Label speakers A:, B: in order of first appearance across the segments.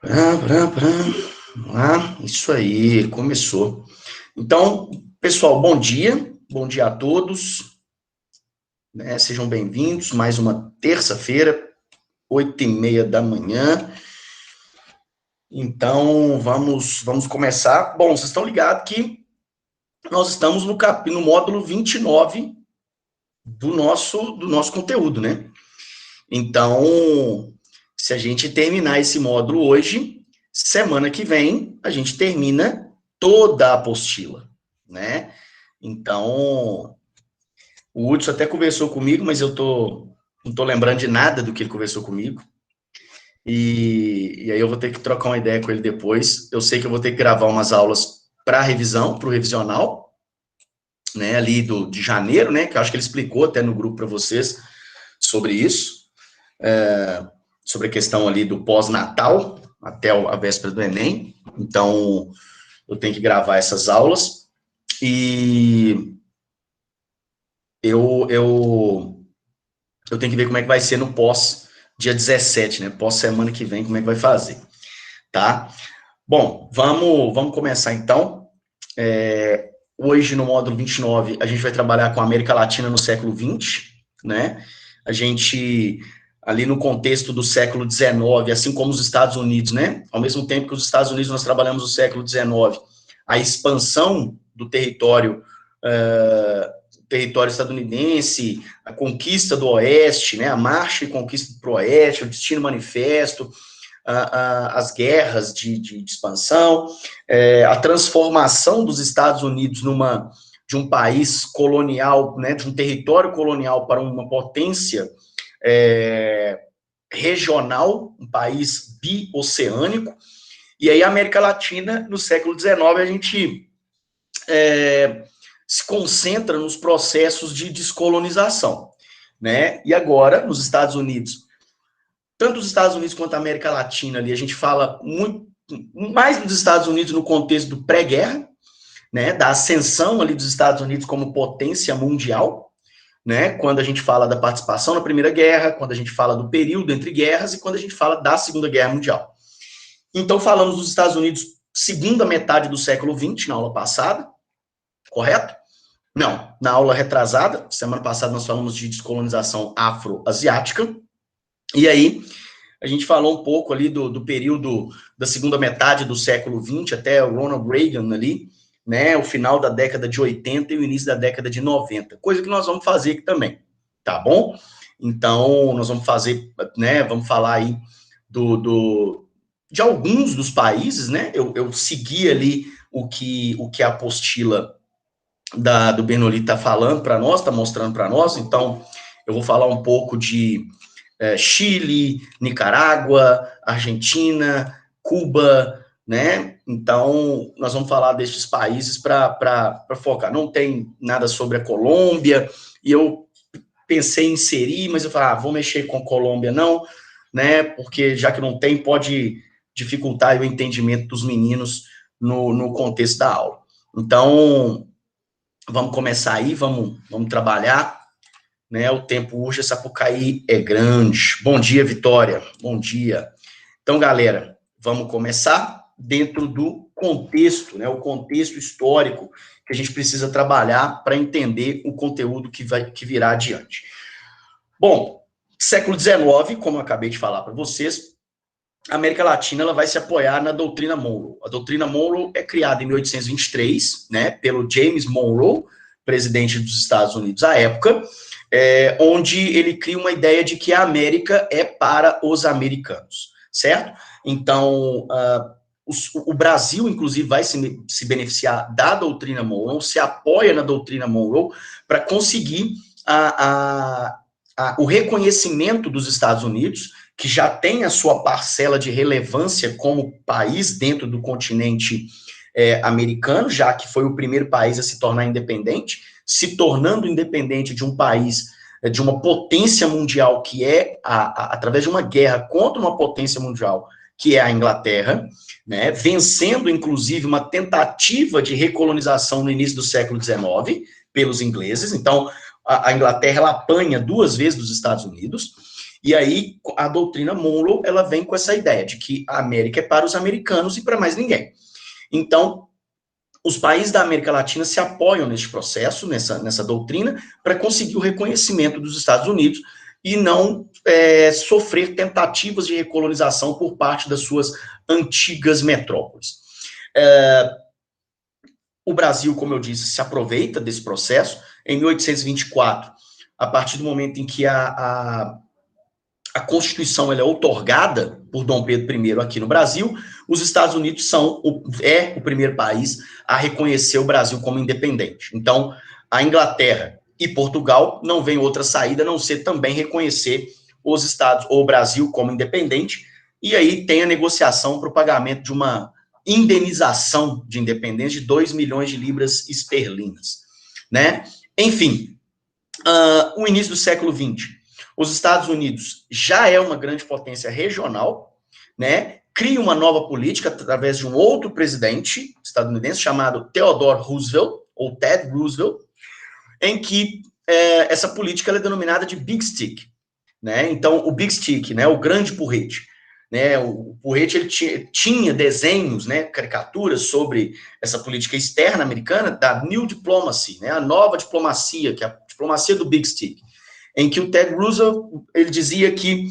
A: Vamos lá, isso aí, começou. Então, pessoal, bom dia a todos, né? Sejam bem-vindos, mais uma terça-feira, 8h30 da manhã. Então, vamos começar. Bom, vocês estão ligados que nós estamos no módulo 29 do nosso conteúdo, né? Então, se a gente terminar esse módulo hoje, semana que vem, a gente termina toda a apostila, né? Então, o Hudson até conversou comigo, mas não tô lembrando de nada do que ele conversou comigo. E aí eu vou ter que trocar uma ideia com ele depois. Eu sei que eu vou ter que gravar umas aulas para revisão, para o revisional, né, ali de janeiro, né, que eu acho que ele explicou até no grupo para vocês sobre isso. Sobre a questão ali do pós-natal, até a véspera do Enem. Então, eu tenho que gravar essas aulas. E eu tenho que ver como é que vai ser no dia 17, né? Pós semana que vem, como é que vai fazer, tá? Bom, vamos começar então. Hoje, no módulo 29, a gente vai trabalhar com a América Latina no século XX, né? A gente, ali no contexto do século XIX, assim como os Estados Unidos, né? Ao mesmo tempo que os Estados Unidos, nós trabalhamos no século XIX, a expansão do território estadunidense, a conquista do Oeste, né? A marcha e conquista para o Oeste, o Destino Manifesto, as guerras de expansão, a transformação dos Estados Unidos de um país colonial, né, de um território colonial para uma potência regional, um país bioceânico. E aí a América Latina, no século XIX, a gente se concentra nos processos de descolonização, né? E agora, nos Estados Unidos, tanto os Estados Unidos quanto a América Latina ali, a gente fala muito mais dos Estados Unidos no contexto do pré-guerra, né, da ascensão ali dos Estados Unidos como potência mundial, né, quando a gente fala da participação na Primeira Guerra, quando a gente fala do período entre guerras e quando a gente fala da Segunda Guerra Mundial. Então, falamos dos Estados Unidos segunda metade do século XX, na aula passada, correto? Não, na aula retrasada, semana passada nós falamos de descolonização afro-asiática, e aí a gente falou um pouco ali do período da segunda metade do século XX até o Ronald Reagan ali, né, o final da década de 80 e o início da década de 90, coisa que nós vamos fazer aqui também, tá bom? Então, nós vamos fazer, né, vamos falar aí de alguns dos países, né, eu segui ali o que a apostila do Bernoulli está falando para nós, está mostrando para nós, então eu vou falar um pouco de Chile, Nicarágua, Argentina, Cuba, né? Então, nós vamos falar destes países para focar. Não tem nada sobre a Colômbia, e eu pensei em inserir, mas eu falei, vou mexer com a Colômbia não, né? Porque já que não tem, pode dificultar o entendimento dos meninos no contexto da aula. Então, vamos começar aí, vamos trabalhar, né? O tempo urge, a Sapucaí é grande. Bom dia, Vitória. Bom dia. Então, galera, vamos começar dentro do contexto, né? O contexto histórico que a gente precisa trabalhar para entender o conteúdo que virá adiante. Bom, século XIX, como eu acabei de falar para vocês, a América Latina ela vai se apoiar na doutrina Monroe. A doutrina Monroe é criada em 1823, né, pelo James Monroe, presidente dos Estados Unidos à época, onde ele cria uma ideia de que a América é para os americanos, certo? Então, o Brasil, inclusive, vai se beneficiar da doutrina Monroe, se apoia na doutrina Monroe para conseguir o reconhecimento dos Estados Unidos, que já tem a sua parcela de relevância como país dentro do continente americano, já que foi o primeiro país a se tornar independente, se tornando independente de um país, de uma potência mundial, que é, através de uma guerra contra uma potência mundial, que é a Inglaterra, né, vencendo, inclusive, uma tentativa de recolonização no início do século XIX pelos ingleses. Então, a Inglaterra ela apanha duas vezes dos Estados Unidos, E aí a doutrina Monroe, ela vem com essa ideia de que a América é para os americanos e para mais ninguém. Então, os países da América Latina se apoiam neste processo, nessa doutrina, para conseguir o reconhecimento dos Estados Unidos e não sofrer tentativas de recolonização por parte das suas antigas metrópoles. O Brasil, como eu disse, se aproveita desse processo. Em 1824, a partir do momento em que a Constituição ela é outorgada por Dom Pedro I aqui no Brasil, os Estados Unidos é o primeiro país a reconhecer o Brasil como independente. Então, a Inglaterra e Portugal não vem outra saída a não ser também reconhecer os Estados ou o Brasil como independente, e aí tem a negociação para o pagamento de uma indenização de independência de 2 milhões de libras esterlinas, né? Enfim, o início do século XX, os Estados Unidos já é uma grande potência regional, né? Cria uma nova política através de um outro presidente estadunidense chamado Theodore Roosevelt, ou Ted Roosevelt, em que essa política é denominada de Big Stick, né? Então, o Big Stick, né, o grande porrete, né? O porrete ele tinha desenhos, né, caricaturas sobre essa política externa americana da New Diplomacy, né, a nova diplomacia, que é a diplomacia do Big Stick, em que o Ted Roosevelt ele dizia que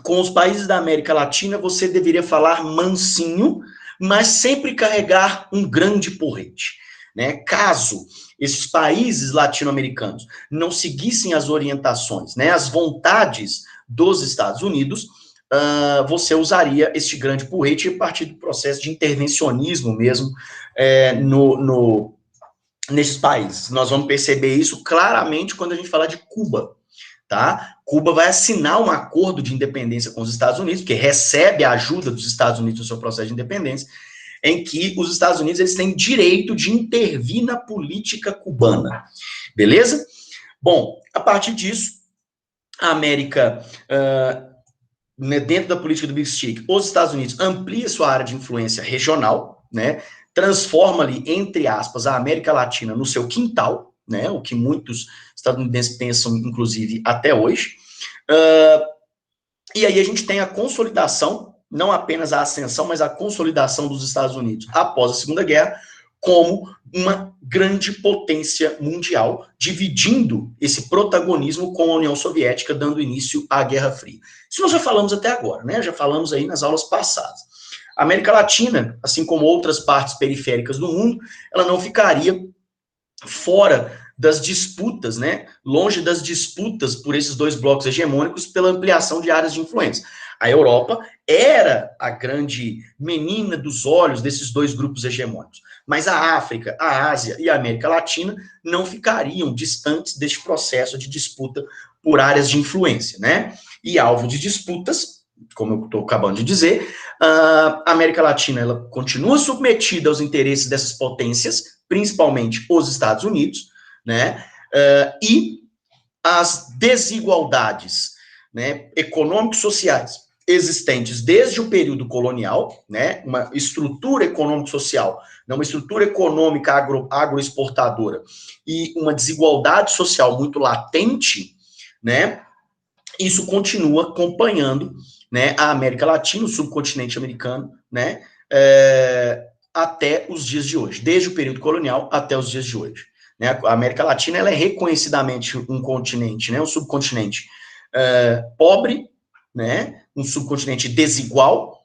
A: com os países da América Latina você deveria falar mansinho, mas sempre carregar um grande porrete, né? Caso esses países latino-americanos não seguissem as orientações, né, as vontades dos Estados Unidos, você usaria este grande porrete a partir do processo de intervencionismo mesmo nesses países. Nós vamos perceber isso claramente quando a gente falar de Cuba, tá? Cuba vai assinar um acordo de independência com os Estados Unidos, porque recebe a ajuda dos Estados Unidos no seu processo de independência, em que os Estados Unidos eles têm direito de intervir na política cubana, beleza? Bom, a partir disso, a América, dentro da política do Big Stick, os Estados Unidos amplia sua área de influência regional, né? Transforma ali, entre aspas, a América Latina no seu quintal, né? O que muitos estadunidenses pensam, inclusive, até hoje. E aí a gente tem a consolidação, não apenas a ascensão, mas a consolidação dos Estados Unidos após a Segunda Guerra, como uma grande potência mundial, dividindo esse protagonismo com a União Soviética, dando início à Guerra Fria. Isso nós já falamos até agora, né? Já falamos aí nas aulas passadas. A América Latina, assim como outras partes periféricas do mundo, ela não ficaria fora das disputas, né? Longe das disputas por esses dois blocos hegemônicos pela ampliação de áreas de influência. A Europa era a grande menina dos olhos desses dois grupos hegemônicos, mas a África, a Ásia e a América Latina não ficariam distantes deste processo de disputa por áreas de influência, né? E alvo de disputas, como eu estou acabando de dizer, a América Latina ela continua submetida aos interesses dessas potências, principalmente os Estados Unidos, né? E as desigualdades, né, econômico-sociais existentes desde o período colonial, né, uma estrutura econômico-social, uma estrutura econômica agroexportadora e uma desigualdade social muito latente, né, isso continua acompanhando, né, a América Latina, o subcontinente americano, né, até os dias de hoje, desde o período colonial até os dias de hoje. Né? A América Latina ela é reconhecidamente um continente, né, um subcontinente pobre, né, um subcontinente desigual,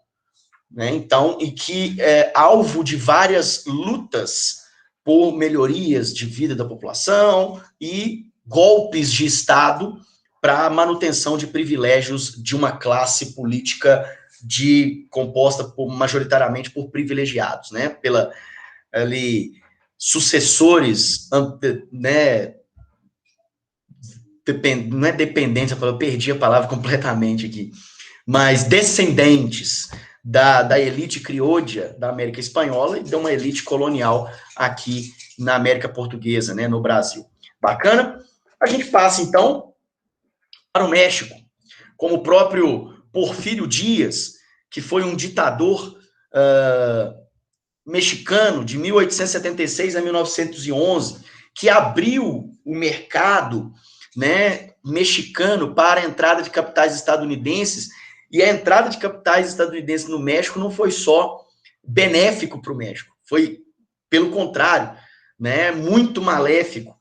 A: né, então, e que é alvo de várias lutas por melhorias de vida da população e golpes de Estado para a manutenção de privilégios de uma classe política composta majoritariamente por privilegiados, né, pela ali sucessores, né, não é dependentes, eu perdi a palavra completamente aqui, mas descendentes da elite criouda da América Espanhola e de uma elite colonial aqui na América Portuguesa, né, no Brasil. Bacana? A gente passa, então, para o México, como o próprio Porfírio Dias, que foi um ditador mexicano de 1876 a 1911, que abriu o mercado, né, mexicano para a entrada de capitais estadunidenses, e a entrada de capitais estadunidenses no México não foi só benéfico para o México, foi, pelo contrário, né, muito maléfico,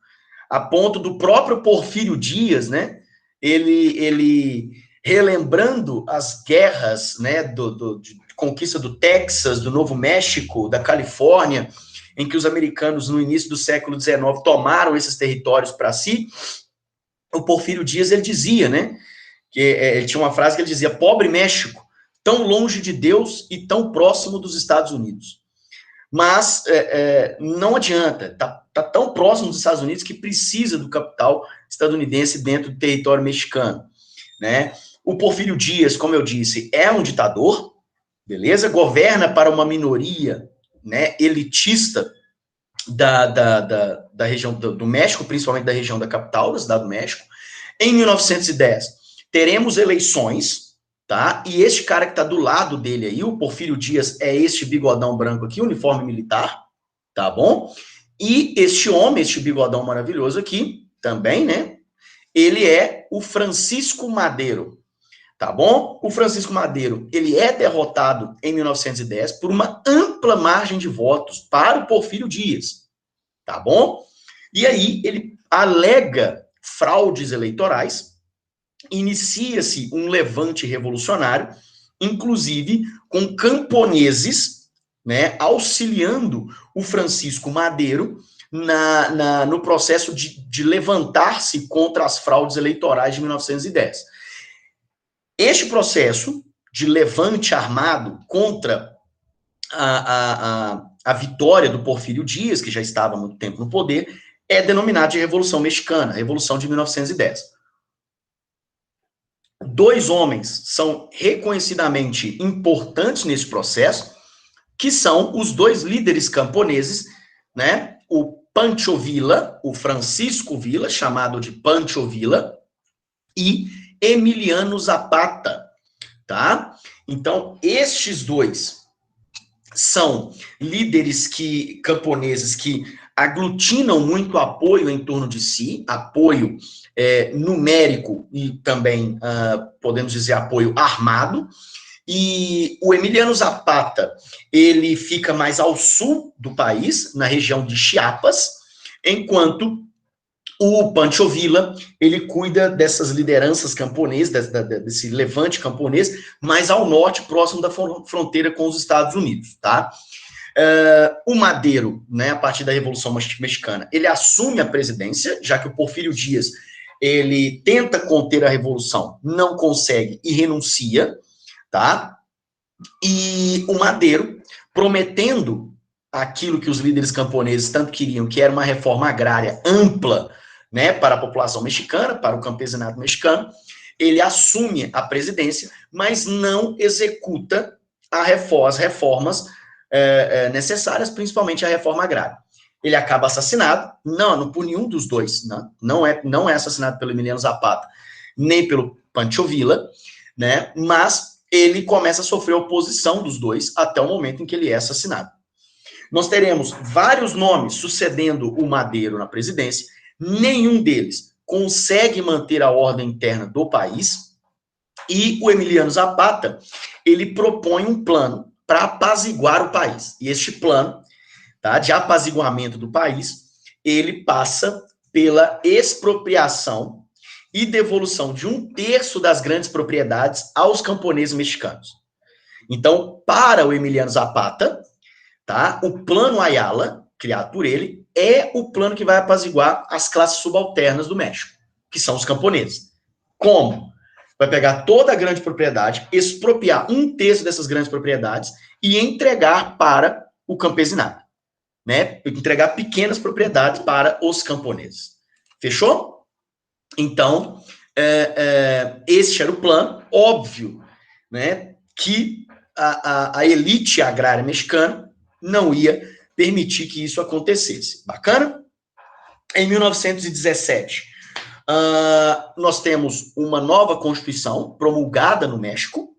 A: a ponto do próprio Porfírio Dias, né, ele relembrando as guerras, né, de conquista do Texas, do Novo México, da Califórnia, em que os americanos, no início do século XIX, tomaram esses territórios para si. O Porfírio Dias, ele dizia, né, que ele tinha uma frase que ele dizia: pobre México, tão longe de Deus e tão próximo dos Estados Unidos. Mas não adianta, tá tão próximo dos Estados Unidos que precisa do capital estadunidense dentro do território mexicano, né? O Porfírio Dias, como eu disse, é um ditador, beleza? Governa para uma minoria, né, elitista da região do México, principalmente da região da capital, da cidade do México. Em 1910, teremos eleições, tá? E este cara que está do lado dele aí, o Porfírio Dias, é este bigodão branco aqui, uniforme militar, tá bom? E este homem, este bigodão maravilhoso aqui, também, né? Ele é o Francisco Madero, tá bom? O Francisco Madero, ele é derrotado em 1910 por uma ampla margem de votos para o Porfírio Dias, tá bom? E aí ele alega fraudes eleitorais, inicia-se um levante revolucionário, inclusive com camponeses, né, auxiliando o Francisco Madero no processo de levantar-se contra as fraudes eleitorais de 1910. Este processo de levante armado contra a vitória do Porfírio Dias, que já estava há muito tempo no poder, é denominado de Revolução Mexicana, Revolução de 1910. Dois homens são reconhecidamente importantes nesse processo, que são os dois líderes camponeses, né? O Pancho Villa, o Francisco Villa, chamado de Pancho Villa, e Emiliano Zapata, tá? Então, estes dois são líderes camponeses que aglutinam muito apoio em torno de si, apoio numérico e também, podemos dizer, apoio armado. E o Emiliano Zapata, ele fica mais ao sul do país, na região de Chiapas, enquanto o Pancho Villa, ele cuida dessas lideranças camponesas, desse levante camponês, mais ao norte, próximo da fronteira com os Estados Unidos, tá? O Madero, né, a partir da Revolução Mexicana, ele assume a presidência, já que o Porfírio Dias, ele tenta conter a revolução, não consegue e renuncia, tá? E o Madero, prometendo aquilo que os líderes camponeses tanto queriam, que era uma reforma agrária ampla, né, para a população mexicana, para o campesinato mexicano, ele assume a presidência, mas não executa as reformas necessárias, principalmente a reforma agrária. Ele acaba assassinado, não por nenhum dos dois, não é assassinado pelo Emiliano Zapata, nem pelo Pancho Villa, né, mas ele começa a sofrer oposição dos dois até o momento em que ele é assassinado. Nós teremos vários nomes sucedendo o Madero na presidência, nenhum deles consegue manter a ordem interna do país, e o Emiliano Zapata, ele propõe um plano para apaziguar o país. E este plano, tá, de apaziguamento do país, ele passa pela expropriação e devolução de 1/3 das grandes propriedades aos camponeses mexicanos. Então, para o Emiliano Zapata, tá, o Plano Ayala, criado por ele, é o plano que vai apaziguar as classes subalternas do México, que são os camponeses. Como? Vai pegar toda a grande propriedade, expropriar 1/3 dessas grandes propriedades e entregar para o campesinato, né? Entregar pequenas propriedades para os camponeses. Fechou? Então, esse era o plano. Óbvio, né, que a elite agrária mexicana não ia permitir que isso acontecesse. Bacana? Em 1917, nós temos uma nova Constituição promulgada no México,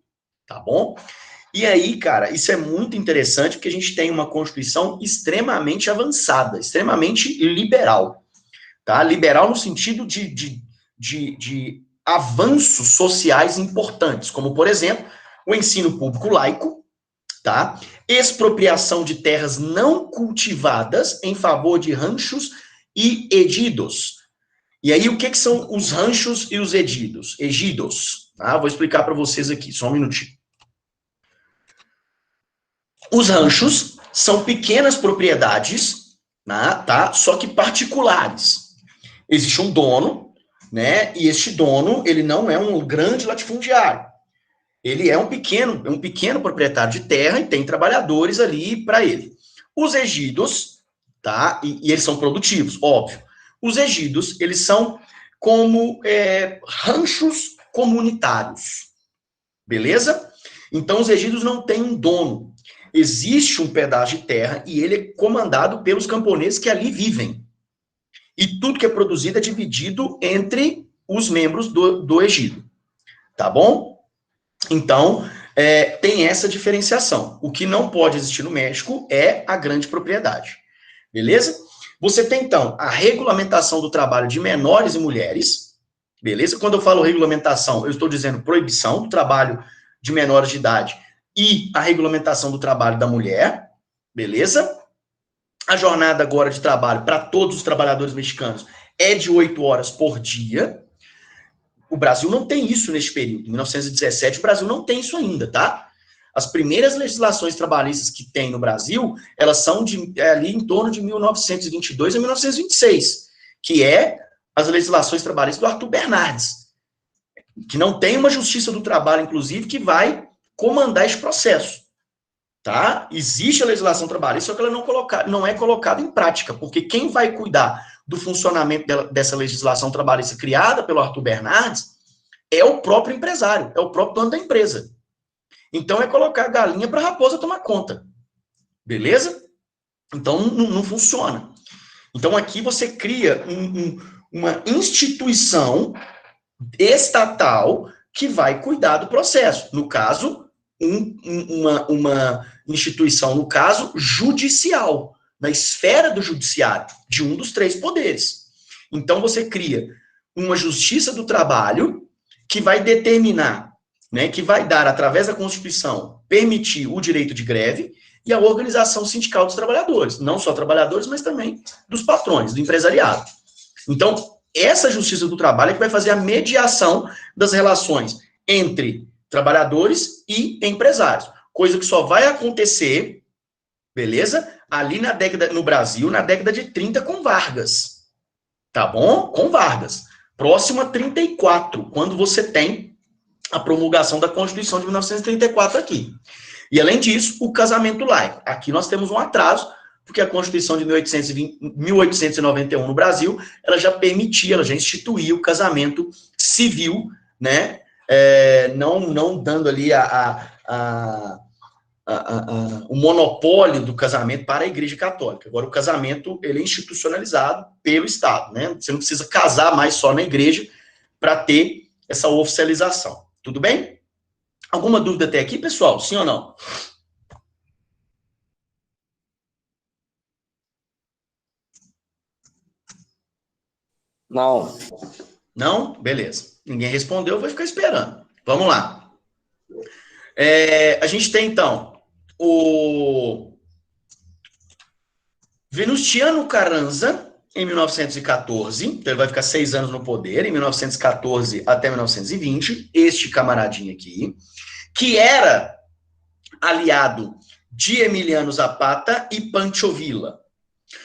A: tá bom? E aí, cara, isso é muito interessante, porque a gente tem uma Constituição extremamente avançada, extremamente liberal, tá? Liberal no sentido de de avanços sociais importantes, como, por exemplo, o ensino público laico, tá? Expropriação de terras não cultivadas em favor de ranchos e ejidos. E aí, o que são os ranchos e os ejidos? Ejidos, tá? Vou explicar para vocês aqui, só um minutinho. Os ranchos são pequenas propriedades, tá? Só que particulares. Existe um dono, né? E este dono, ele não é um grande latifundiário. Ele é um pequeno proprietário de terra e tem trabalhadores ali para ele. Os ejidos, tá? E eles são produtivos, óbvio. Os ejidos, eles são como ranchos comunitários, beleza? Então, os ejidos não têm um dono. Existe um pedaço de terra e ele é comandado pelos camponeses que ali vivem. E tudo que é produzido é dividido entre os membros do ejido, tá bom? Então, tem essa diferenciação. O que não pode existir no México é a grande propriedade. Beleza? Você tem, então, a regulamentação do trabalho de menores e mulheres. Beleza? Quando eu falo regulamentação, eu estou dizendo proibição do trabalho de menores de idade e a regulamentação do trabalho da mulher. Beleza? A jornada agora de trabalho para todos os trabalhadores mexicanos é de 8 horas por dia. O Brasil não tem isso neste período. Em 1917, o Brasil não tem isso ainda, tá? As primeiras legislações trabalhistas que tem no Brasil, elas são ali em torno de 1922 a 1926, que é as legislações trabalhistas do Arthur Bernardes, que não tem uma justiça do trabalho, inclusive, que vai comandar esse processo, tá? Existe a legislação trabalhista, só que ela não é colocada em prática, porque quem vai cuidar do funcionamento dessa legislação trabalhista criada pelo Arthur Bernardes é o próprio empresário, é o próprio dono da empresa. Então, é colocar a galinha para a raposa tomar conta. Beleza? Então, não funciona. Então, aqui você cria uma instituição estatal que vai cuidar do processo. No caso, uma instituição, no caso, judicial, na esfera do judiciário, de um dos 3 poderes. Então, você cria uma justiça do trabalho que vai determinar, né, que vai dar, através da Constituição, permitir o direito de greve e a organização sindical dos trabalhadores. Não só trabalhadores, mas também dos patrões, do empresariado. Então, essa justiça do trabalho é que vai fazer a mediação das relações entre trabalhadores e empresários. Coisa que só vai acontecer, beleza? Ali no Brasil, na década de 30, com Vargas. Tá bom? Com Vargas. Próximo a 34, quando você tem a promulgação da Constituição de 1934 aqui. E, além disso, o casamento laico. Aqui nós temos um atraso, porque a Constituição de 1891 no Brasil, ela já permitia, ela já instituía o casamento civil, né? Não dando ali o monopólio do casamento para a Igreja Católica. Agora, o casamento, ele é institucionalizado pelo Estado, né? Você não precisa casar mais só na igreja para ter essa oficialização. Tudo bem? Alguma dúvida até aqui, pessoal? Sim ou não?
B: Não.
A: Não? Beleza. Ninguém respondeu, eu vou ficar esperando. Vamos lá. A gente tem, então, o Venustiano Carranza, em 1914, então ele vai ficar 6 anos no poder, em 1914 até 1920, este camaradinho aqui, que era aliado de Emiliano Zapata e Pancho Villa.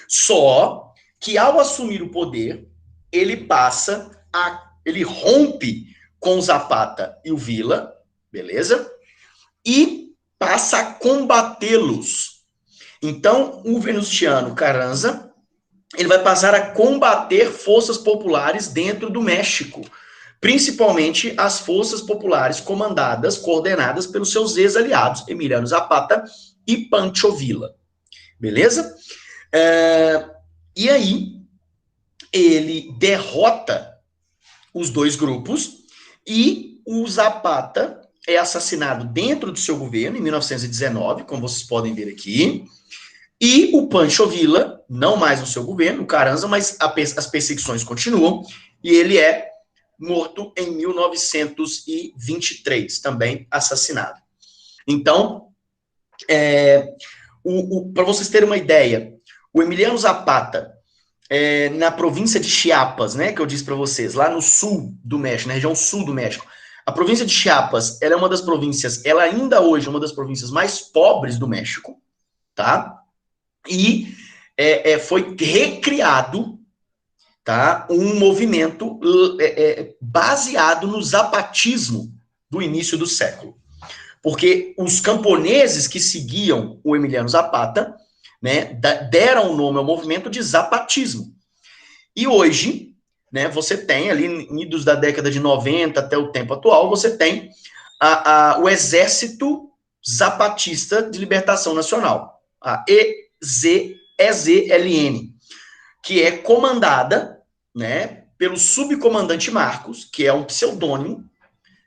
A: Só que, ao assumir o poder, ele rompe com o Zapata e o Villa, beleza? E passa a combatê-los. Então, o Venustiano Carranza, ele vai passar a combater forças populares dentro do México, principalmente as forças populares coordenadas pelos seus ex-aliados, Emiliano Zapata e Pancho Villa. Beleza? E aí, ele derrota os 2 grupos e o Zapata é assassinado dentro do seu governo, em 1919, como vocês podem ver aqui. E o Pancho Villa, não mais no seu governo, o Carranza, mas as perseguições continuam, e ele é morto em 1923, também assassinado. Então, para vocês terem uma ideia, o Emiliano Zapata, na província de Chiapas, né, que eu disse para vocês, lá no sul do México, na região sul do México, a província de Chiapas, ela é uma das províncias, ela ainda hoje é uma das províncias mais pobres do México, tá? E foi recriado, tá, um movimento baseado no zapatismo do início do século. Porque os camponeses que seguiam o Emiliano Zapata, né, deram o nome ao movimento de zapatismo. E hoje, né, você tem ali, idos da década de 90 até o tempo atual, você tem o Exército Zapatista de Libertação Nacional, a EZLN, que é comandada, né, pelo subcomandante Marcos, que é um pseudônimo,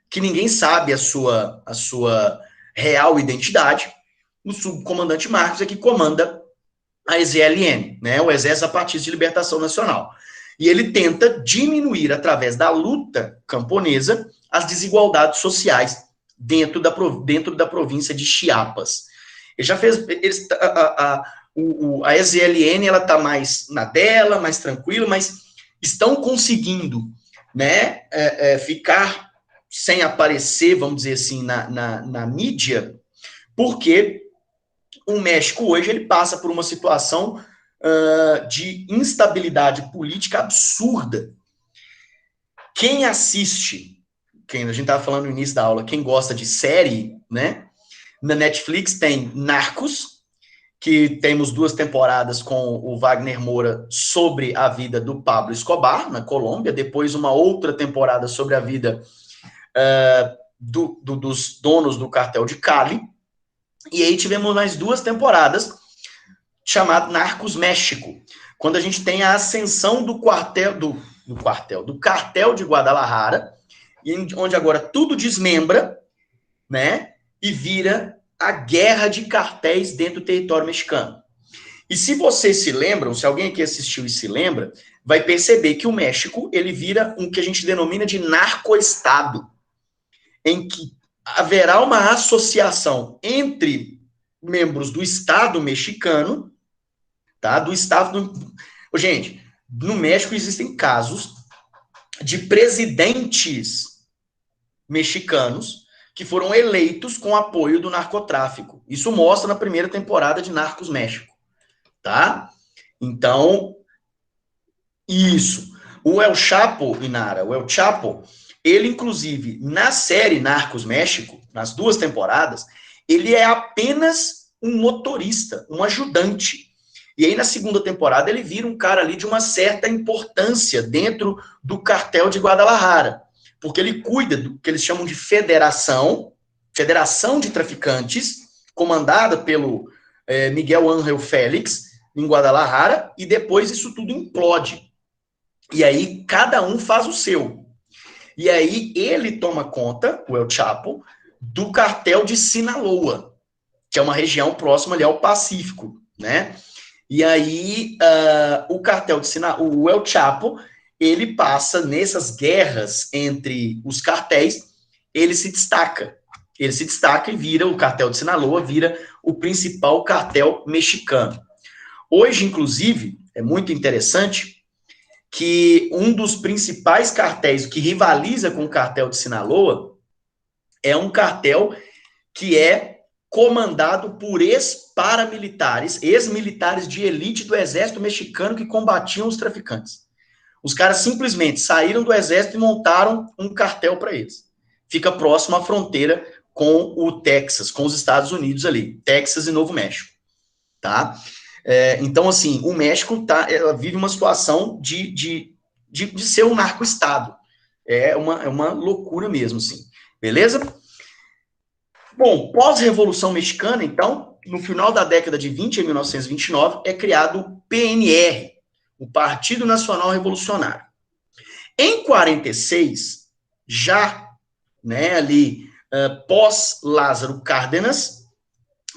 A: que ninguém sabe a sua real identidade. O subcomandante Marcos é que comanda a EZLN, né, o Exército Zapatista de Libertação Nacional. E ele tenta diminuir, através da luta camponesa, as desigualdades sociais dentro da província de Chiapas. Ele já fez... a EZLN, ela está mais na dela, mais tranquila, mas estão conseguindo, né, ficar sem aparecer, vamos dizer assim, na mídia, porque o México hoje ele passa por uma situação de instabilidade política absurda. Quem assiste, a gente estava falando no início da aula, quem gosta de série, né? Na Netflix tem Narcos, que temos 2 temporadas com o Wagner Moura sobre a vida do Pablo Escobar, na Colômbia, depois uma outra temporada sobre a vida dos donos do cartel de Cali, e aí tivemos mais 2 temporadas chamado Narcos México, quando a gente tem a ascensão do cartel de Guadalajara, onde agora tudo desmembra, né, e vira a guerra de cartéis dentro do território mexicano. E se vocês se lembram, se alguém aqui assistiu e se lembra, vai perceber que o México, ele vira um que a gente denomina de narcoestado, em que haverá uma associação entre membros do Estado mexicano, tá? Do Estado... Gente, no México existem casos de presidentes mexicanos que foram eleitos com apoio do narcotráfico. Isso mostra na primeira temporada de Narcos México, tá? Então, isso. O El Chapo, Inara, o El Chapo, ele, inclusive, na série Narcos México, nas 2 temporadas, ele é apenas um motorista, um ajudante. E aí, na segunda temporada, ele vira um cara ali de uma certa importância dentro do cartel de Guadalajara, porque ele cuida do que eles chamam de federação de traficantes, comandada pelo Miguel Ángel Félix, em Guadalajara, e depois isso tudo implode. E aí, cada um faz o seu. E aí, ele toma conta, o El Chapo, do cartel de Sinaloa, que é uma região próxima ali ao Pacífico, né? E aí, o cartel de Sinaloa, o El Chapo, ele passa nessas guerras entre os cartéis, ele se destaca e vira, o cartel de Sinaloa vira o principal cartel mexicano. Hoje, inclusive, é muito interessante que um dos principais cartéis que rivaliza com o cartel de Sinaloa é um cartel que é comandado por ex-paramilitares, ex-militares de elite do exército mexicano que combatiam os traficantes. Os caras simplesmente saíram do exército e montaram um cartel para eles. Fica próximo à fronteira com o Texas, com os Estados Unidos ali, Texas e Novo México, tá? Então, assim, o México ela vive uma situação de ser um narco-estado. É uma loucura mesmo, assim. Beleza? Bom, pós-Revolução Mexicana, então, no final da década de 20, em 1929, é criado o PNR, o Partido Nacional Revolucionário. Em 46, já, né, ali, pós-Lázaro Cárdenas,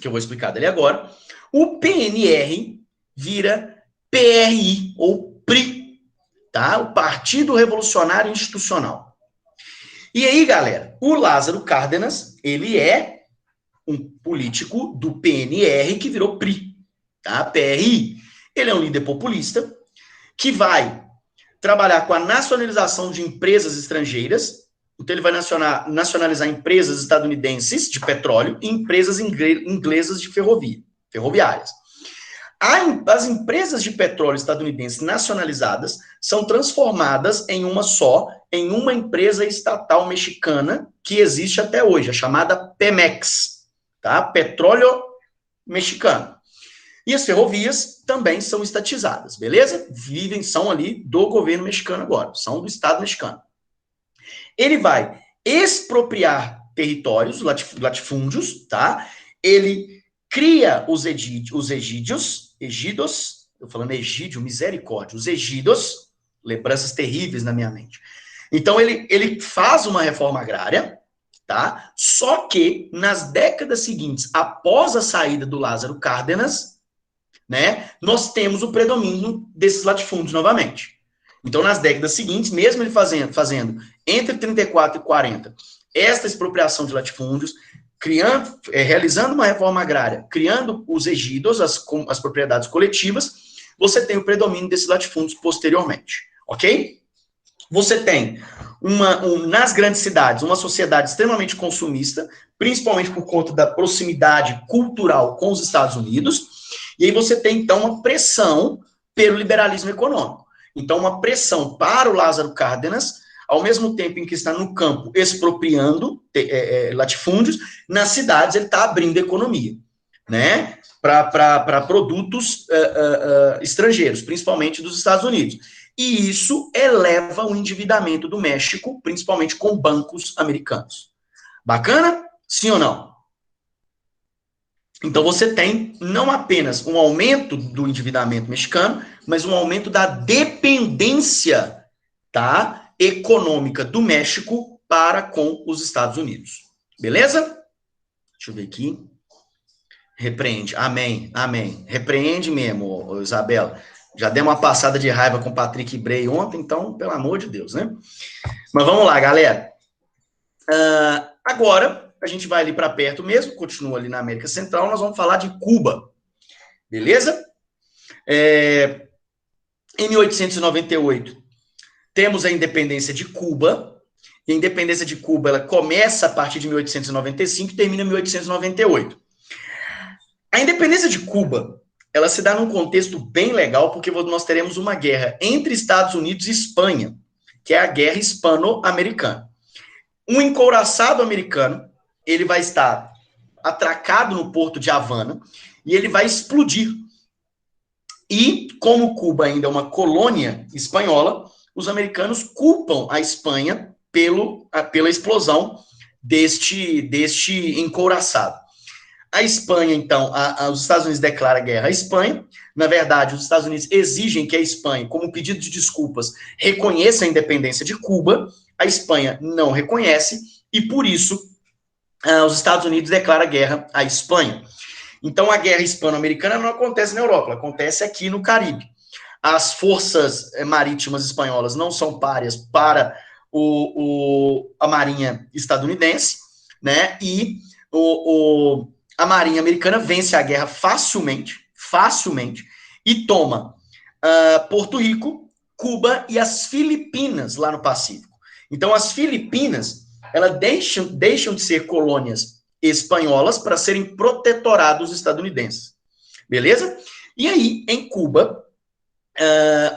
A: que eu vou explicar dele agora, o PNR vira PRI, ou PRI, tá? O Partido Revolucionário Institucional. E aí, galera, o Lázaro Cárdenas, ele é um político do PNR que virou PRI, tá? PRI. Ele é um líder populista que vai trabalhar com a nacionalização de empresas estrangeiras. Então, ele vai nacionalizar empresas estadunidenses de petróleo e empresas inglesas de ferroviárias. As empresas de petróleo estadunidenses nacionalizadas são transformadas em uma só, em uma empresa estatal mexicana que existe até hoje, a chamada Pemex, tá? Petróleo Mexicano. E as ferrovias também são estatizadas, beleza? São ali do governo mexicano agora, são do Estado mexicano. Ele vai expropriar territórios, latifúndios, tá? Ele cria os egídios, eu falando egídio, misericórdia, os egídios, lembranças terríveis na minha mente. Então, ele faz uma reforma agrária, tá? Só que, nas décadas seguintes, após a saída do Lázaro Cárdenas, né, nós temos o predomínio desses latifúndios novamente. Então, nas décadas seguintes, mesmo ele fazendo entre 34 e 40 esta expropriação de latifúndios, realizando uma reforma agrária, criando os ejidos, as propriedades coletivas, você tem o predomínio desses latifúndios posteriormente, ok? Você tem, nas grandes cidades, uma sociedade extremamente consumista, principalmente por conta da proximidade cultural com os Estados Unidos, e aí você tem, então, uma pressão pelo liberalismo econômico. Então, uma pressão para o Lázaro Cárdenas, ao mesmo tempo em que está no campo expropriando latifúndios, nas cidades ele está abrindo economia, né, para produtos estrangeiros, principalmente dos Estados Unidos. E isso eleva o endividamento do México, principalmente com bancos americanos. Bacana? Sim ou não? Então você tem não apenas um aumento do endividamento mexicano, mas um aumento da dependência, tá, econômica do México para com os Estados Unidos. Beleza? Deixa eu ver aqui. Repreende. Amém. Amém. Repreende mesmo, Isabela. Já dei uma passada de raiva com o Patrick Bray ontem, então, pelo amor de Deus, né? Mas vamos lá, galera. Agora, a gente vai ali para perto mesmo, continua ali na América Central, nós vamos falar de Cuba. Beleza? Em 1898, temos a independência de Cuba. E a independência de Cuba, ela começa a partir de 1895 e termina em 1898. A independência de Cuba, ela se dá num contexto bem legal, porque nós teremos uma guerra entre Estados Unidos e Espanha, que é a Guerra Hispano-Americana. Um encouraçado americano, ele vai estar atracado no porto de Havana e ele vai explodir. E, como Cuba ainda é uma colônia espanhola, os americanos culpam a Espanha pela explosão deste encouraçado. A Espanha, então, os Estados Unidos declaram guerra à Espanha. Na verdade, os Estados Unidos exigem que a Espanha, como pedido de desculpas, reconheça a independência de Cuba. A Espanha não reconhece e, por isso, os Estados Unidos declaram guerra à Espanha. Então, a guerra hispano-americana não acontece na Europa, ela acontece aqui no Caribe. As forças marítimas espanholas não são párias para a marinha estadunidense, né? E a marinha americana vence a guerra facilmente, e toma Porto Rico, Cuba e as Filipinas lá no Pacífico. Então, as Filipinas, elas deixam de ser colônias espanholas para serem protetorados estadunidenses. Beleza? E aí, em Cuba,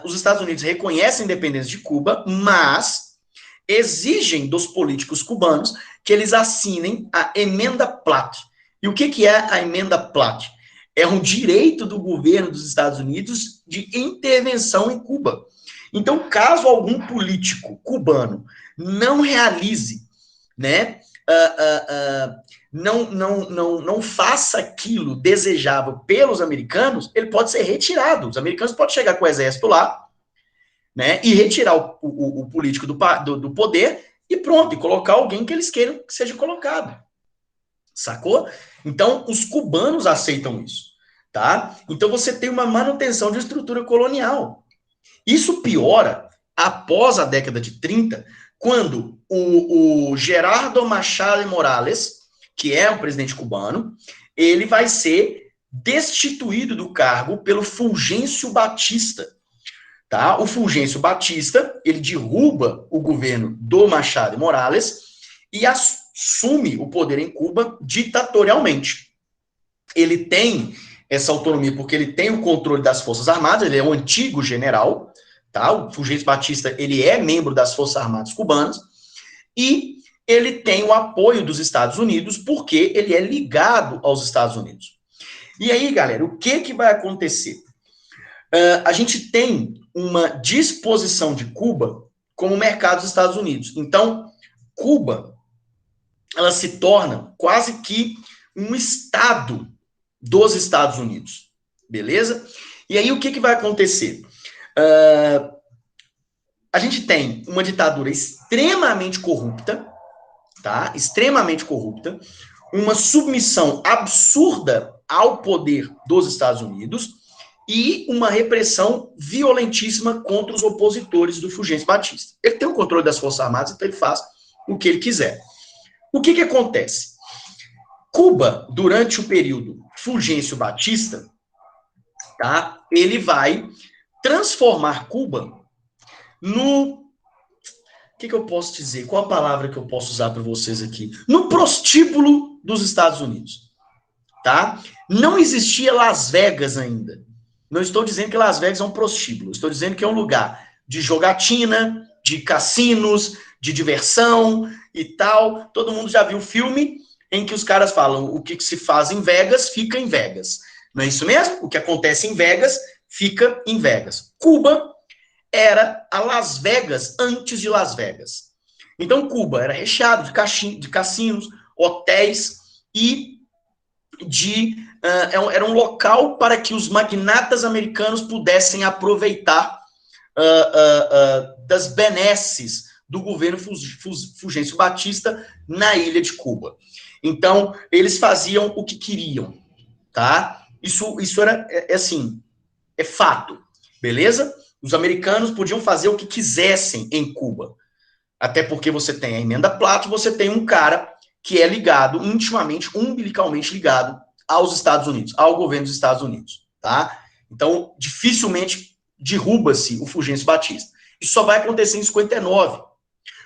A: os Estados Unidos reconhecem a independência de Cuba, mas exigem dos políticos cubanos que eles assinem a Emenda Platt. E o que é a Emenda Platt? É um direito do governo dos Estados Unidos de intervenção em Cuba. Então, caso algum político cubano não realize, né, não faça aquilo desejável pelos americanos, ele pode ser retirado. Os americanos podem chegar com o exército lá, né, e retirar o político do poder e pronto, e colocar alguém que eles queiram que seja colocado. Sacou? Então, os cubanos aceitam isso, tá? Então, você tem uma manutenção de estrutura colonial. Isso piora após a década de 30, quando o Gerardo Machado Morales, que é o presidente cubano, ele vai ser destituído do cargo pelo Fulgêncio Batista. Tá? O Fulgêncio Batista, ele derruba o governo do Machado Morales e assume o poder em Cuba ditatorialmente. Ele tem essa autonomia porque ele tem o controle das Forças Armadas, ele é um antigo general, tá? O Fulgêncio Batista, ele é membro das Forças Armadas cubanas, e ele tem o apoio dos Estados Unidos porque ele é ligado aos Estados Unidos. E aí, galera, o que vai acontecer? A gente tem uma disposição de Cuba como mercado dos Estados Unidos. Então, Cuba, ela se torna quase que um estado dos Estados Unidos, beleza? E aí, o que vai acontecer? A gente tem uma ditadura extremamente corrupta, tá? Extremamente corrupta, uma submissão absurda ao poder dos Estados Unidos e uma repressão violentíssima contra os opositores do Fulgêncio Batista. Ele tem o controle das Forças Armadas, então ele faz o que ele quiser. O que acontece? Cuba, durante o período Fulgêncio Batista, tá? Ele vai transformar Cuba no... O que eu posso dizer? Qual a palavra que eu posso usar para vocês aqui? No prostíbulo dos Estados Unidos, tá? Não existia Las Vegas ainda. Não estou dizendo que Las Vegas é um prostíbulo. Estou dizendo que é um lugar de jogatina, de cassinos, de diversão e tal. Todo mundo já viu o filme em que os caras falam o que se faz em Vegas, fica em Vegas. Não é isso mesmo? O que acontece em Vegas, fica em Vegas. Cuba era a Las Vegas antes de Las Vegas. Então, Cuba era recheado de cassinos, hotéis e era um local para que os magnatas americanos pudessem aproveitar das benesses do governo Fulgêncio Batista na ilha de Cuba. Então, eles faziam o que queriam, tá? Isso era, assim, é fato, beleza? Os americanos podiam fazer o que quisessem em Cuba. Até porque você tem a emenda Platt, você tem um cara que é ligado intimamente, umbilicalmente ligado aos Estados Unidos, ao governo dos Estados Unidos, tá? Então, dificilmente derruba-se o Fulgêncio Batista. Isso só vai acontecer em 59,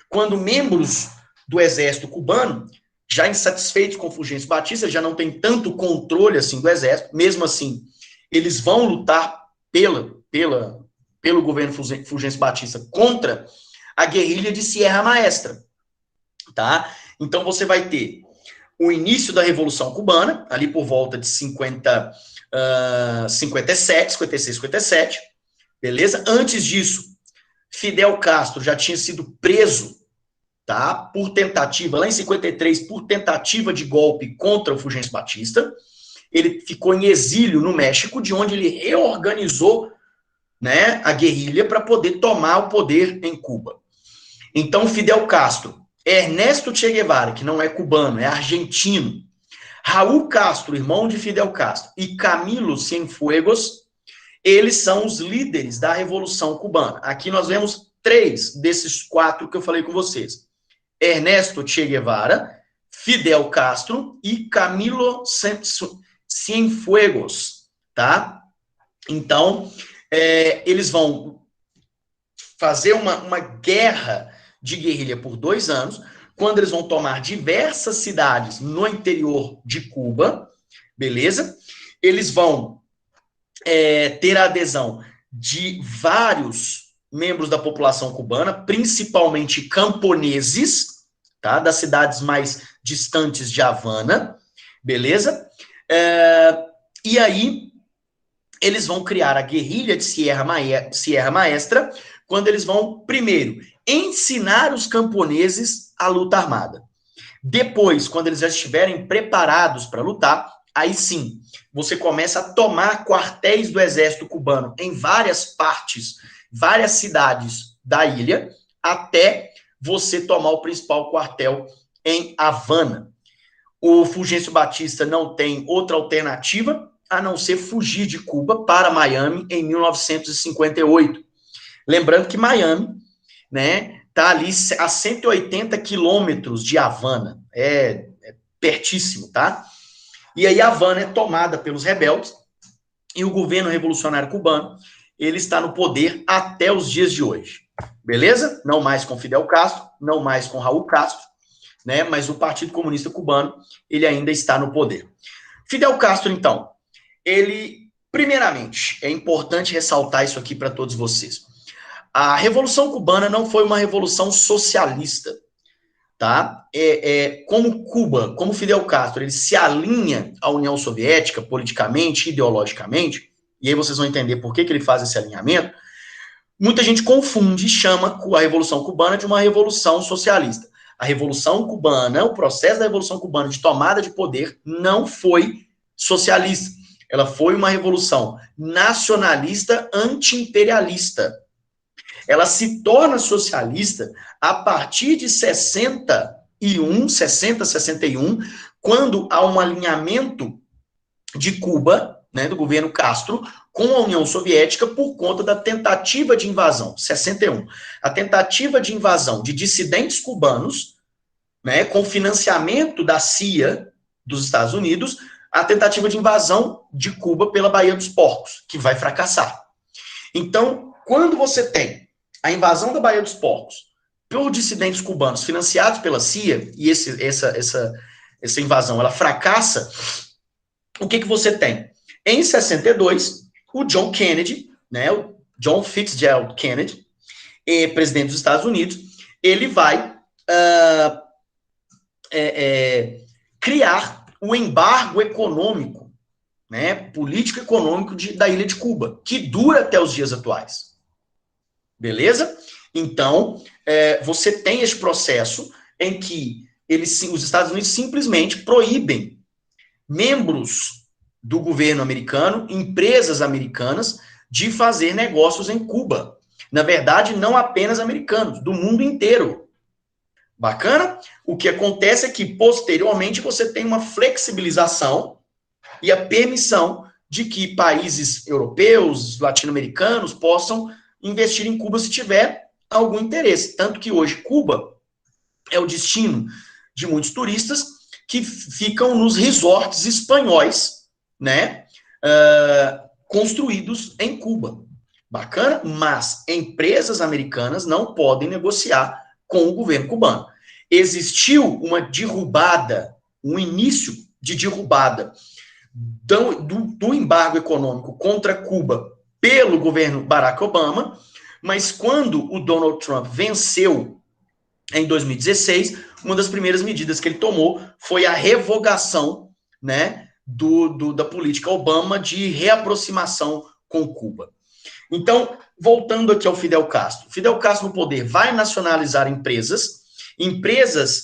A: quando membros do exército cubano, já insatisfeitos com o Fulgêncio Batista, já não tem tanto controle assim do exército, mesmo assim, eles vão lutar pelo governo Fulgêncio Batista contra a guerrilha de Sierra Maestra, tá? Então você vai ter o início da Revolução Cubana, ali por volta de 57, 56, 57, beleza? Antes disso, Fidel Castro já tinha sido preso, tá? Por tentativa, lá em 53, por tentativa de golpe contra o Fulgêncio Batista. Ele ficou em exílio no México, de onde ele reorganizou, né, a guerrilha para poder tomar o poder em Cuba. Então, Fidel Castro, Ernesto Che Guevara, que não é cubano, é argentino, Raul Castro, irmão de Fidel Castro, e Camilo Cienfuegos, eles são os líderes da Revolução Cubana. Aqui nós vemos 3 desses 4 que eu falei com vocês. Ernesto Che Guevara, Fidel Castro e Camilo Cienfuegos, tá? Então, eles vão fazer uma guerra de guerrilha por 2 anos, quando eles vão tomar diversas cidades no interior de Cuba, beleza? Eles vão ter a adesão de vários membros da população cubana, principalmente camponeses, tá? Das cidades mais distantes de Havana, beleza? E aí, eles vão criar a guerrilha de Sierra Maestra, quando eles vão, primeiro, ensinar os camponeses a luta armada. Depois, quando eles já estiverem preparados para lutar, aí sim, você começa a tomar quartéis do exército cubano em várias partes, várias cidades da ilha, até você tomar o principal quartel em Havana. O Fulgêncio Batista não tem outra alternativa a não ser fugir de Cuba para Miami em 1958. Lembrando que Miami, né, está ali a 180 quilômetros de Havana, é pertíssimo, tá? E aí Havana é tomada pelos rebeldes, e o governo revolucionário cubano, ele está no poder até os dias de hoje, beleza? Não mais com Fidel Castro, não mais com Raul Castro, né? Mas o Partido Comunista Cubano, ele ainda está no poder. Fidel Castro, então, ele, primeiramente, é importante ressaltar isso aqui para todos vocês. A Revolução Cubana não foi uma revolução socialista, tá? Como Cuba, como Fidel Castro, ele se alinha à União Soviética politicamente, ideologicamente, e aí vocês vão entender por que ele faz esse alinhamento. Muita gente confunde e chama a Revolução Cubana de uma revolução socialista. A Revolução Cubana, o processo da Revolução Cubana de tomada de poder não foi socialista. Ela foi uma revolução nacionalista anti-imperialista. Ela se torna socialista a partir de 61, quando há um alinhamento de Cuba, né, do governo Castro, com a União Soviética por conta da tentativa de invasão, 61. A tentativa de invasão de dissidentes cubanos, né, com financiamento da CIA dos Estados Unidos, a tentativa de invasão de Cuba pela Baía dos Porcos, que vai fracassar. Então, quando você tem a invasão da Baía dos Porcos por dissidentes cubanos financiados pela CIA, e essa invasão ela fracassa, o que você tem? Em 62, o John Kennedy, né, o John Fitzgerald Kennedy, presidente dos Estados Unidos, ele vai criar o embargo econômico, né, político-econômico da ilha de Cuba, que dura até os dias atuais. Beleza? Então, você tem esse processo em que os Estados Unidos simplesmente proíbem membros do governo americano, empresas americanas, de fazer negócios em Cuba. Na verdade, não apenas americanos, do mundo inteiro. Bacana? O que acontece é que, posteriormente, você tem uma flexibilização e a permissão de que países europeus, latino-americanos, possam investir em Cuba se tiver algum interesse. Tanto que hoje Cuba é o destino de muitos turistas que ficam nos resorts espanhóis, né, construídos em Cuba. Bacana? Mas empresas americanas não podem negociar com o governo cubano. Existiu uma derrubada, um início de derrubada do embargo econômico contra Cuba pelo governo Barack Obama, mas quando o Donald Trump venceu em 2016, uma das primeiras medidas que ele tomou foi a revogação, né, da política Obama de reaproximação com Cuba. Então, voltando aqui ao Fidel Castro. Fidel Castro no poder vai nacionalizar empresas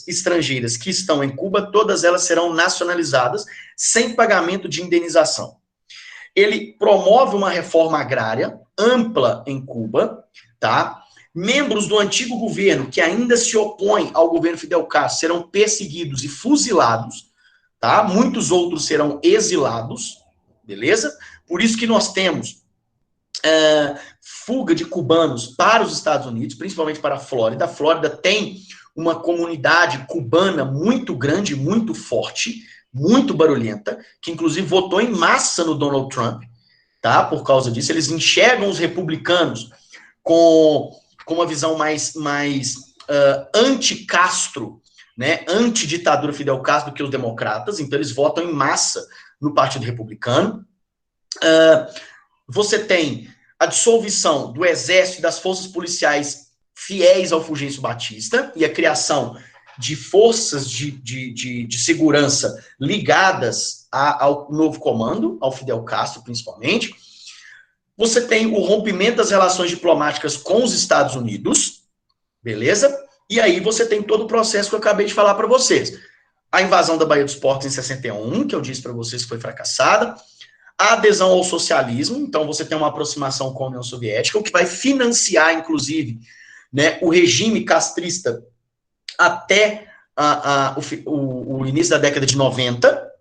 A: estrangeiras que estão em Cuba, todas elas serão nacionalizadas sem pagamento de indenização. Ele promove uma reforma agrária ampla em Cuba, tá? Membros do antigo governo que ainda se opõem ao governo Fidel Castro serão perseguidos e fuzilados, tá? Muitos outros serão exilados, beleza? Por isso que nós temos fuga de cubanos para os Estados Unidos, principalmente para a Flórida. A Flórida tem uma comunidade cubana muito grande, muito forte, muito barulhenta, que inclusive votou em massa no Donald Trump, tá? Por causa disso, eles enxergam os republicanos com uma visão mais anti-Castro, né? Anti-ditadura Fidel Castro do que os democratas, então eles votam em massa no Partido Republicano. Você tem a dissolução do exército e das forças policiais fiéis ao Fulgêncio Batista e a criação de forças de segurança ligadas ao novo comando, ao Fidel Castro, principalmente. Você tem o rompimento das relações diplomáticas com os Estados Unidos, beleza? E aí você tem todo o processo que eu acabei de falar para vocês. A invasão da Baía dos Porcos em 61, que eu disse para vocês que foi fracassada. A adesão ao socialismo, então você tem uma aproximação com a União Soviética, o que vai financiar, inclusive, né, o regime castrista até o início da década de 90,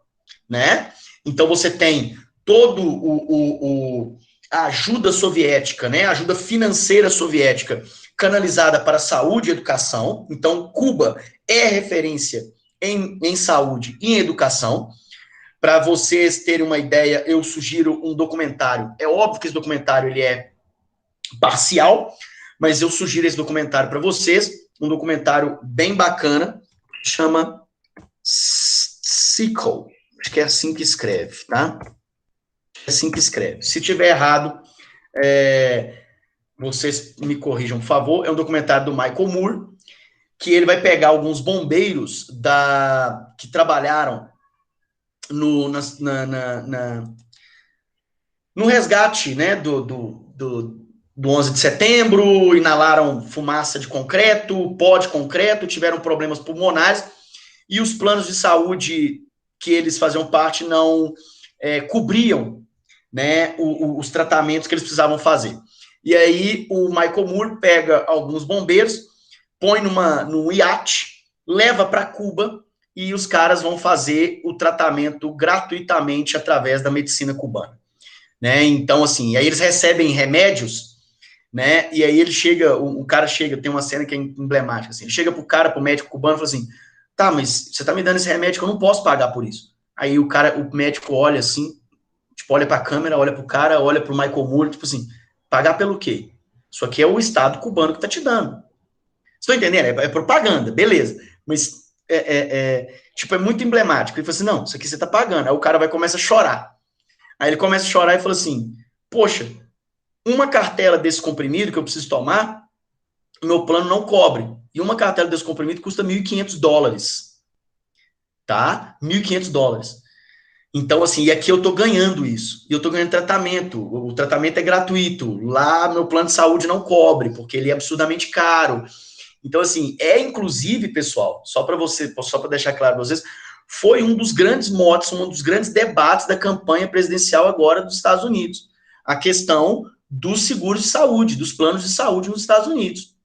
A: né? Então você tem todo a ajuda soviética, né? A ajuda financeira soviética canalizada para saúde e educação. Então, Cuba é referência em saúde e em educação. Para vocês terem uma ideia, eu sugiro um documentário. É óbvio que esse documentário ele é parcial, mas eu sugiro esse documentário para vocês. Um documentário bem bacana, chama Sickle. Acho que é assim que escreve, tá? É assim que escreve. Se tiver errado, vocês me corrijam, por favor. É um documentário do Michael Moore, que ele vai pegar alguns bombeiros que trabalharam no resgate, né, do 11 de setembro, inalaram fumaça de concreto, pó de concreto, tiveram problemas pulmonares, e os planos de saúde que eles faziam parte não cobriam, né, os tratamentos que eles precisavam fazer. E aí o Michael Moore pega alguns bombeiros, põe num iate, leva para Cuba, e os caras vão fazer o tratamento gratuitamente através da medicina cubana, né? Então, assim, aí eles recebem remédios, né? E aí ele chega, o cara chega, tem uma cena que é emblemática, assim, ele chega pro médico cubano e fala assim, tá, mas você tá me dando esse remédio que eu não posso pagar por isso. Aí o médico olha assim, tipo, olha pra câmera, olha pro cara, olha pro Michael Moore, tipo assim, pagar pelo quê? Isso aqui é o Estado cubano que tá te dando. Vocês estão entendendo? É propaganda, beleza. Mas tipo, é muito emblemático. Ele fala assim, não, isso aqui você tá pagando. Aí o cara vai começar a chorar. Aí ele começa a chorar e fala assim, poxa, uma cartela desse comprimido que eu preciso tomar, meu plano não cobre. E uma cartela desse comprimido custa $1.500. Tá? $1.500. Então, assim, e aqui eu tô ganhando isso. E eu tô ganhando tratamento. O tratamento é gratuito. Lá, meu plano de saúde não cobre, porque ele é absurdamente caro. Então, assim, inclusive, pessoal, só para deixar claro para vocês, foi um dos grandes motes, um dos grandes debates da campanha presidencial agora dos Estados Unidos. A questão dos seguros de saúde, dos planos de saúde nos Estados Unidos.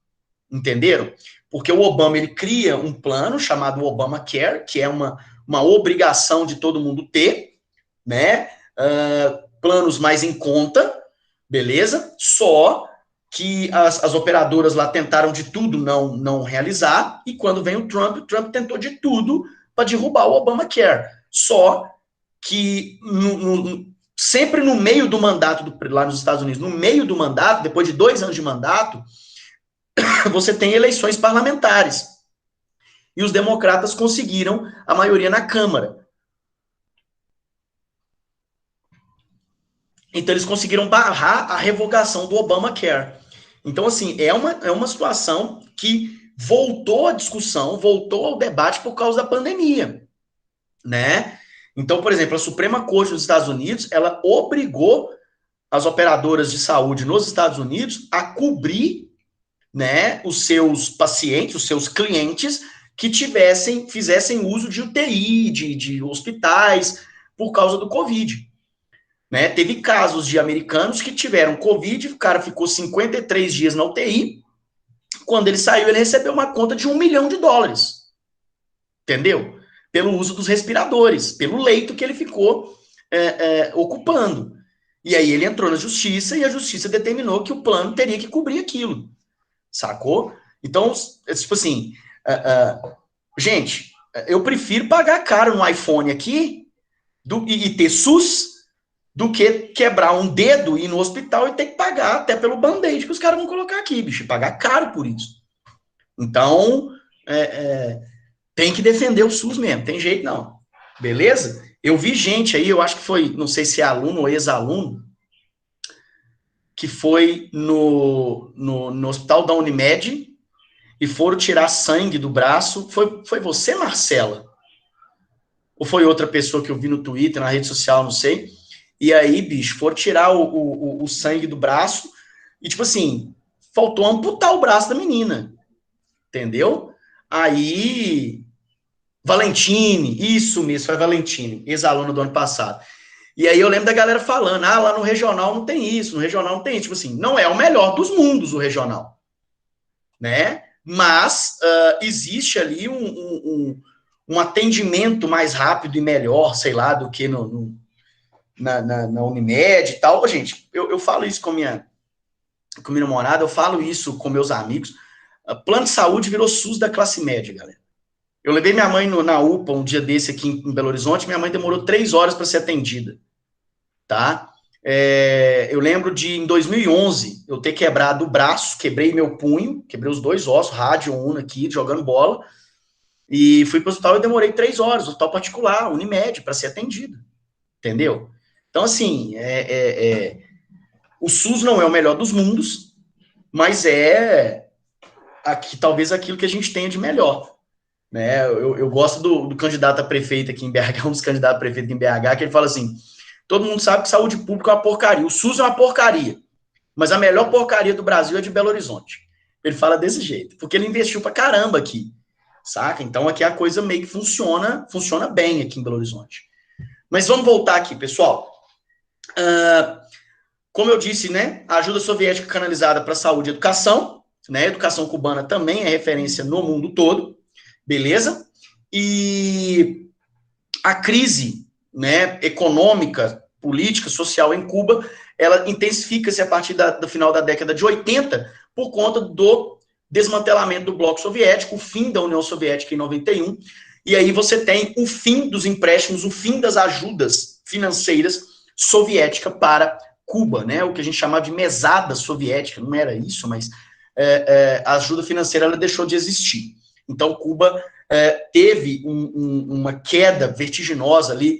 A: Entenderam? Porque o Obama, ele cria um plano chamado Obamacare, que é uma obrigação de todo mundo ter, né? Planos mais em conta, beleza? Só que as operadoras lá tentaram de tudo não realizar, e quando vem o Trump tentou de tudo para derrubar o Obamacare. Só que sempre no meio do mandato, lá nos Estados Unidos, no meio do mandato, depois de 2 anos de mandato, você tem eleições parlamentares. E os democratas conseguiram a maioria na Câmara. Então, eles conseguiram barrar a revogação do Obamacare. Então, assim, é uma situação que voltou à discussão, voltou ao debate por causa da pandemia, né? Então, por exemplo, a Suprema Corte dos Estados Unidos, ela obrigou as operadoras de saúde nos Estados Unidos a cobrir, né, os seus pacientes, os seus clientes que fizessem uso de UTI, de hospitais, por causa do Covid. Né? Teve casos de americanos que tiveram Covid, o cara ficou 53 dias na UTI, quando ele saiu, ele recebeu uma conta de $1 milhão. Entendeu? Pelo uso dos respiradores, pelo leito que ele ficou ocupando. E aí ele entrou na justiça e a justiça determinou que o plano teria que cobrir aquilo. Sacou? Então, tipo assim, gente, eu prefiro pagar caro no iPhone aqui e ter SUS do que quebrar um dedo e ir no hospital e ter que pagar até pelo band-aid que os caras vão colocar aqui, bicho, pagar caro por isso. Então, tem que defender o SUS mesmo, tem jeito não. Beleza? Eu vi gente aí, eu acho que foi, não sei se é aluno ou ex-aluno, que foi no hospital da Unimed e foram tirar sangue do braço. Foi você, Marcela? Ou foi outra pessoa que eu vi no Twitter, na rede social, não sei. E aí, bicho, foram tirar o sangue do braço e, tipo assim, faltou amputar o braço da menina. Entendeu? Aí, Valentine, isso mesmo, foi a Valentine, ex-aluna do ano passado. E aí eu lembro da galera falando, lá no regional não tem isso, no regional não tem isso. Tipo assim, não é o melhor dos mundos o regional, né? Mas existe ali um atendimento mais rápido e melhor, sei lá, do que na Unimed e tal. Gente, eu falo isso com com minha namorada, eu falo isso com meus amigos. Plano de saúde virou SUS da classe média, galera. Eu levei minha mãe na UPA um dia desse aqui em Belo Horizonte, minha mãe demorou 3 horas para ser atendida, tá? Eu lembro de, em 2011, eu ter quebrado o braço, quebrei meu punho, quebrei os 2 ossos, rádio, uno aqui, jogando bola, e fui para o hospital e demorei 3 horas, hospital particular, Unimed, para ser atendido, entendeu? Então, assim, o SUS não é o melhor dos mundos, mas é talvez aquilo que a gente tenha de melhor. Né? Eu gosto do candidato a prefeito aqui em BH, um dos candidatos a prefeito em BH, que ele fala assim, todo mundo sabe que saúde pública é uma porcaria, o SUS é uma porcaria, mas a melhor porcaria do Brasil é de Belo Horizonte. Ele fala desse jeito, porque ele investiu pra caramba aqui, saca? Então aqui a coisa meio que funciona bem aqui em Belo Horizonte. Mas vamos voltar aqui, pessoal. Como eu disse, né, a ajuda soviética canalizada para saúde e educação, né, a educação cubana também é referência no mundo todo, beleza? E a crise, né, econômica, política, social em Cuba, ela intensifica-se a partir do final da década de 80 por conta do desmantelamento do bloco soviético, o fim da União Soviética em 91, e aí você tem o fim dos empréstimos, o fim das ajudas financeiras soviéticas para Cuba, né, o que a gente chamava de mesada soviética, não era isso, mas a ajuda financeira ela deixou de existir. Então, Cuba teve uma queda vertiginosa ali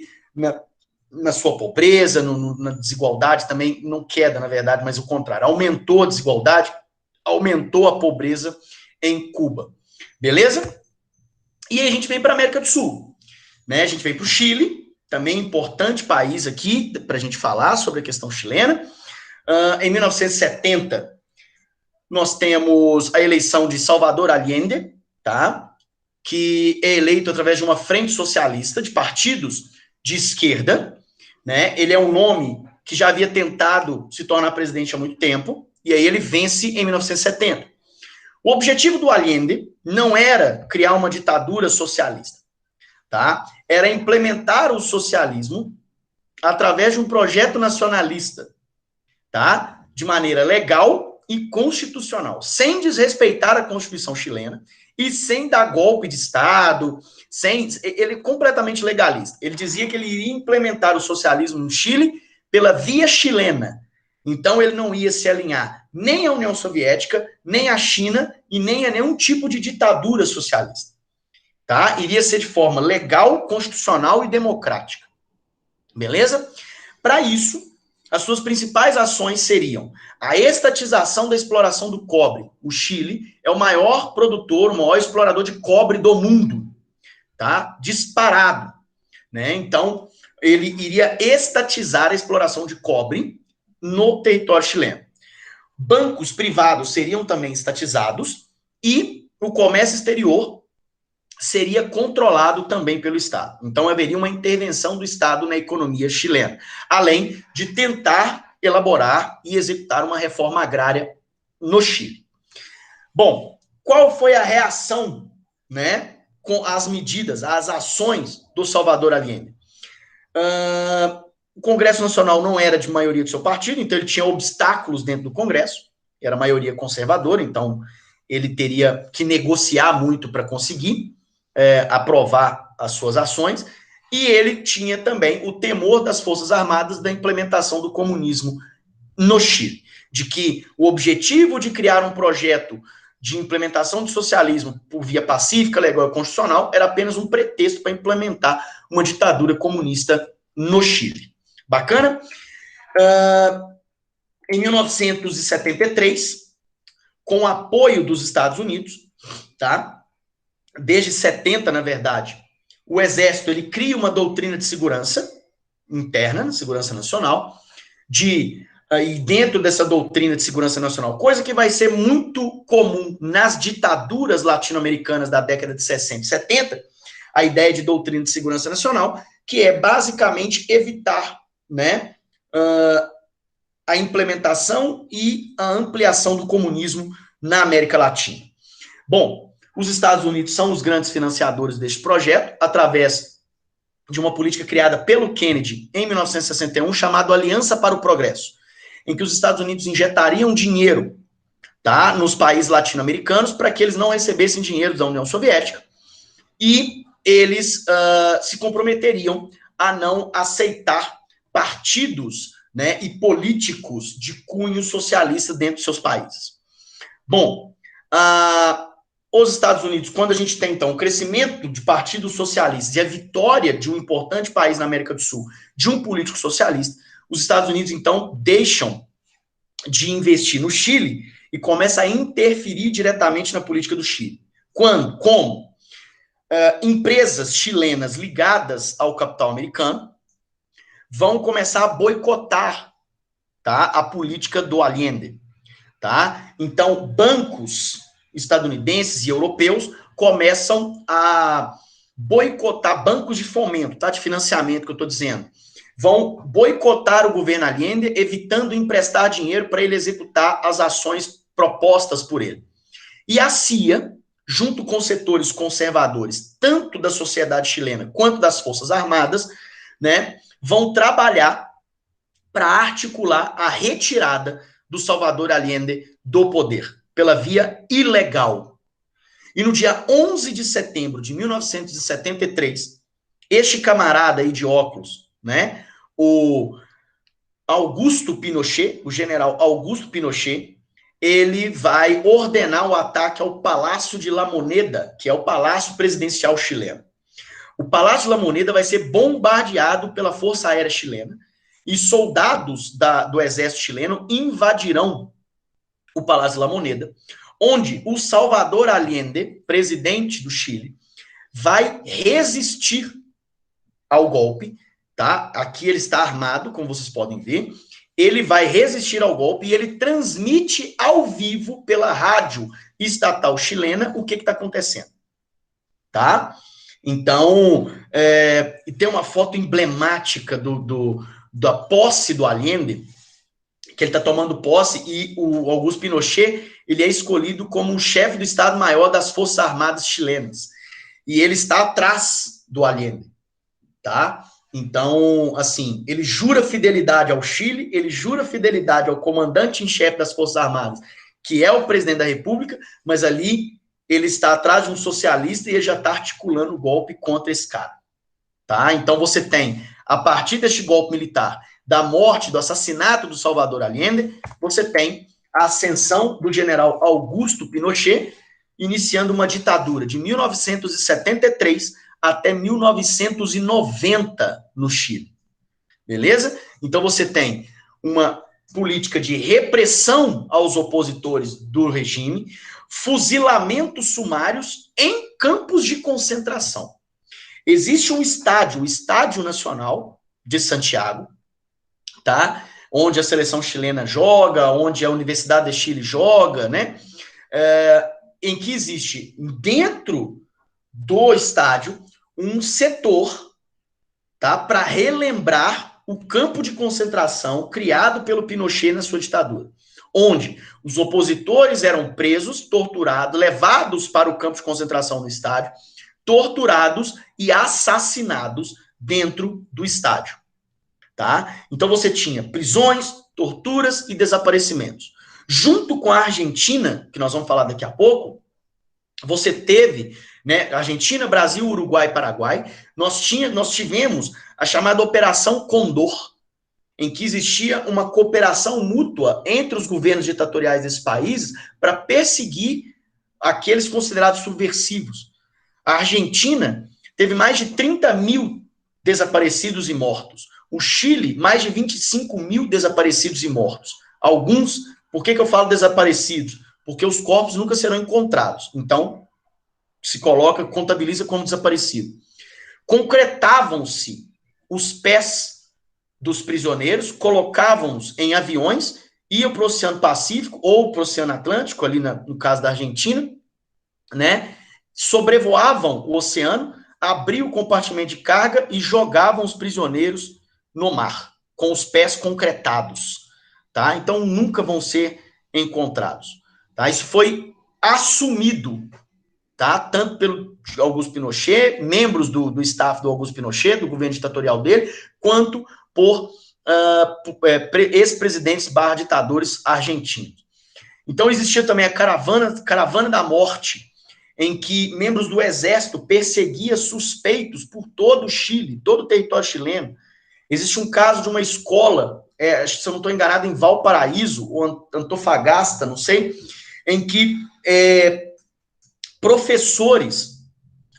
A: na sua pobreza, na desigualdade também, não queda, na verdade, mas o contrário, aumentou a desigualdade, aumentou a pobreza em Cuba. Beleza? E aí a gente vem para a América do Sul. Né? A gente vem para o Chile, também importante país aqui, para a gente falar sobre a questão chilena. Em 1970, nós temos a eleição de Salvador Allende, tá? Que é eleito através de uma frente socialista de partidos de esquerda, né? Ele é um nome que já havia tentado se tornar presidente há muito tempo, e aí ele vence em 1970. O objetivo do Allende não era criar uma ditadura socialista, tá? Era implementar o socialismo através de um projeto nacionalista, tá? De maneira legal e constitucional, sem desrespeitar a Constituição chilena e sem dar golpe de Estado, ele completamente legalista. Ele dizia que ele iria implementar o socialismo no Chile pela via chilena. Então ele não ia se alinhar nem à União Soviética, nem à China e nem a nenhum tipo de ditadura socialista. Tá? Iria ser de forma legal, constitucional e democrática. Beleza? Para isso, as suas principais ações seriam a estatização da exploração do cobre. O Chile é o maior produtor, o maior explorador de cobre do mundo, tá? Disparado, né? Então, ele iria estatizar a exploração de cobre no território chileno. Bancos privados seriam também estatizados e o comércio exterior seria controlado também pelo Estado. Então, haveria uma intervenção do Estado na economia chilena, além de tentar elaborar e executar uma reforma agrária no Chile. Bom, qual foi a reação, né, com as medidas, as ações do Salvador Allende? O Congresso Nacional não era de maioria do seu partido, então ele tinha obstáculos dentro do Congresso, era maioria conservadora, então ele teria que negociar muito para conseguir aprovar as suas ações, e ele tinha também o temor das Forças Armadas da implementação do comunismo no Chile, de que o objetivo de criar um projeto de implementação do socialismo por via pacífica, legal e constitucional era apenas um pretexto para implementar uma ditadura comunista no Chile. Bacana? Em 1973, com o apoio dos Estados Unidos, tá? Desde 70, na verdade, o Exército ele cria uma doutrina de segurança interna, segurança nacional, e dentro dessa doutrina de segurança nacional, coisa que vai ser muito comum nas ditaduras latino-americanas da década de 60 e 70, a ideia de doutrina de segurança nacional, que é basicamente evitar, né, a implementação e a ampliação do comunismo na América Latina. Bom, os Estados Unidos são os grandes financiadores deste projeto, através de uma política criada pelo Kennedy em 1961, chamada Aliança para o Progresso. em que os Estados Unidos injetariam dinheiro, tá, nos países latino-americanos para que eles não recebessem dinheiro da União Soviética e eles se comprometeriam a não aceitar partidos, né, e políticos de cunho socialista dentro de seus países. Bom, os Estados Unidos, quando a gente tem, então, o crescimento de partidos socialistas e a vitória de um importante país na América do Sul, de um político socialista, os Estados Unidos, então, deixam de investir no Chile e começam a interferir diretamente na política do Chile. Quando? Como? Empresas chilenas ligadas ao capital americano vão começar a boicotar, tá, a política do Allende. Tá? Então, bancos estadunidenses e europeus começam a boicotar, bancos de fomento, tá? De financiamento que eu estou dizendo, vão boicotar o governo Allende, evitando emprestar dinheiro para ele executar as ações propostas por ele. E a CIA, junto com setores conservadores, tanto da sociedade chilena quanto das Forças Armadas, né, vão trabalhar para articular a retirada do Salvador Allende do poder, pela via ilegal. E no dia 11 de setembro de 1973, este camarada aí de óculos, né, o Augusto Pinochet, o general Augusto Pinochet, ele vai ordenar o ataque ao Palácio de La Moneda, que é o palácio presidencial chileno. O Palácio de La Moneda vai ser bombardeado pela Força Aérea Chilena e soldados do exército chileno invadirão o Palácio de La Moneda, onde o Salvador Allende, presidente do Chile, vai resistir ao golpe, tá? Aqui ele está armado, como vocês podem ver. Ele vai resistir ao golpe e ele transmite ao vivo pela rádio estatal chilena o que está acontecendo, tá? Então, tem uma foto emblemática da posse do Allende, que ele está tomando posse, e o Augusto Pinochet, ele é escolhido como o chefe do Estado-Maior das Forças Armadas chilenas. E ele está atrás do Allende, tá? Então, assim, ele jura fidelidade ao Chile, ele jura fidelidade ao comandante em chefe das Forças Armadas, que é o presidente da República, mas ali ele está atrás de um socialista e ele já está articulando o golpe contra esse cara, tá? Então você tem, a partir deste golpe militar, da morte, do assassinato do Salvador Allende, você tem a ascensão do general Augusto Pinochet, iniciando uma ditadura de 1973 até 1990 no Chile. Beleza? Então você tem uma política de repressão aos opositores do regime, fuzilamentos sumários em campos de concentração. Existe um estádio, o Estádio Nacional de Santiago, tá? Onde a seleção chilena joga, onde a Universidade de Chile joga, né? Em que existe dentro do estádio um setor, tá, para relembrar o campo de concentração criado pelo Pinochet na sua ditadura, onde os opositores eram presos, torturados, levados para o campo de concentração no estádio, torturados e assassinados dentro do estádio, tá? Então você tinha prisões, torturas e desaparecimentos. Junto com a Argentina, que nós vamos falar daqui a pouco, você teve, né, Argentina, Brasil, Uruguai e Paraguai, nós tivemos a chamada Operação Condor, em que existia uma cooperação mútua entre os governos ditatoriais desses países para perseguir aqueles considerados subversivos. A Argentina teve mais de 30 mil desaparecidos e mortos. O Chile, mais de 25 mil desaparecidos e mortos. Alguns, por que eu falo desaparecidos? Porque os corpos nunca serão encontrados. Então, se coloca, contabiliza como desaparecido. Concretavam-se os pés dos prisioneiros, colocavam-os em aviões, iam para o Oceano Pacífico ou para o Oceano Atlântico, ali no caso da Argentina, né? Sobrevoavam o oceano, abriam o compartimento de carga e jogavam os prisioneiros no mar, com os pés concretados, tá? Então, nunca vão ser encontrados, tá? Isso foi assumido, tá? Tanto pelo Augusto Pinochet, membros do staff do Augusto Pinochet, do governo ditatorial dele, quanto por ex-presidentes / ditadores argentinos. Então existia também a caravana da morte, em que membros do exército perseguiam suspeitos por todo o Chile, todo o território chileno. Existe um caso de uma escola, acho que se eu não estou enganado, em Valparaíso, ou Antofagasta, não sei, em que professores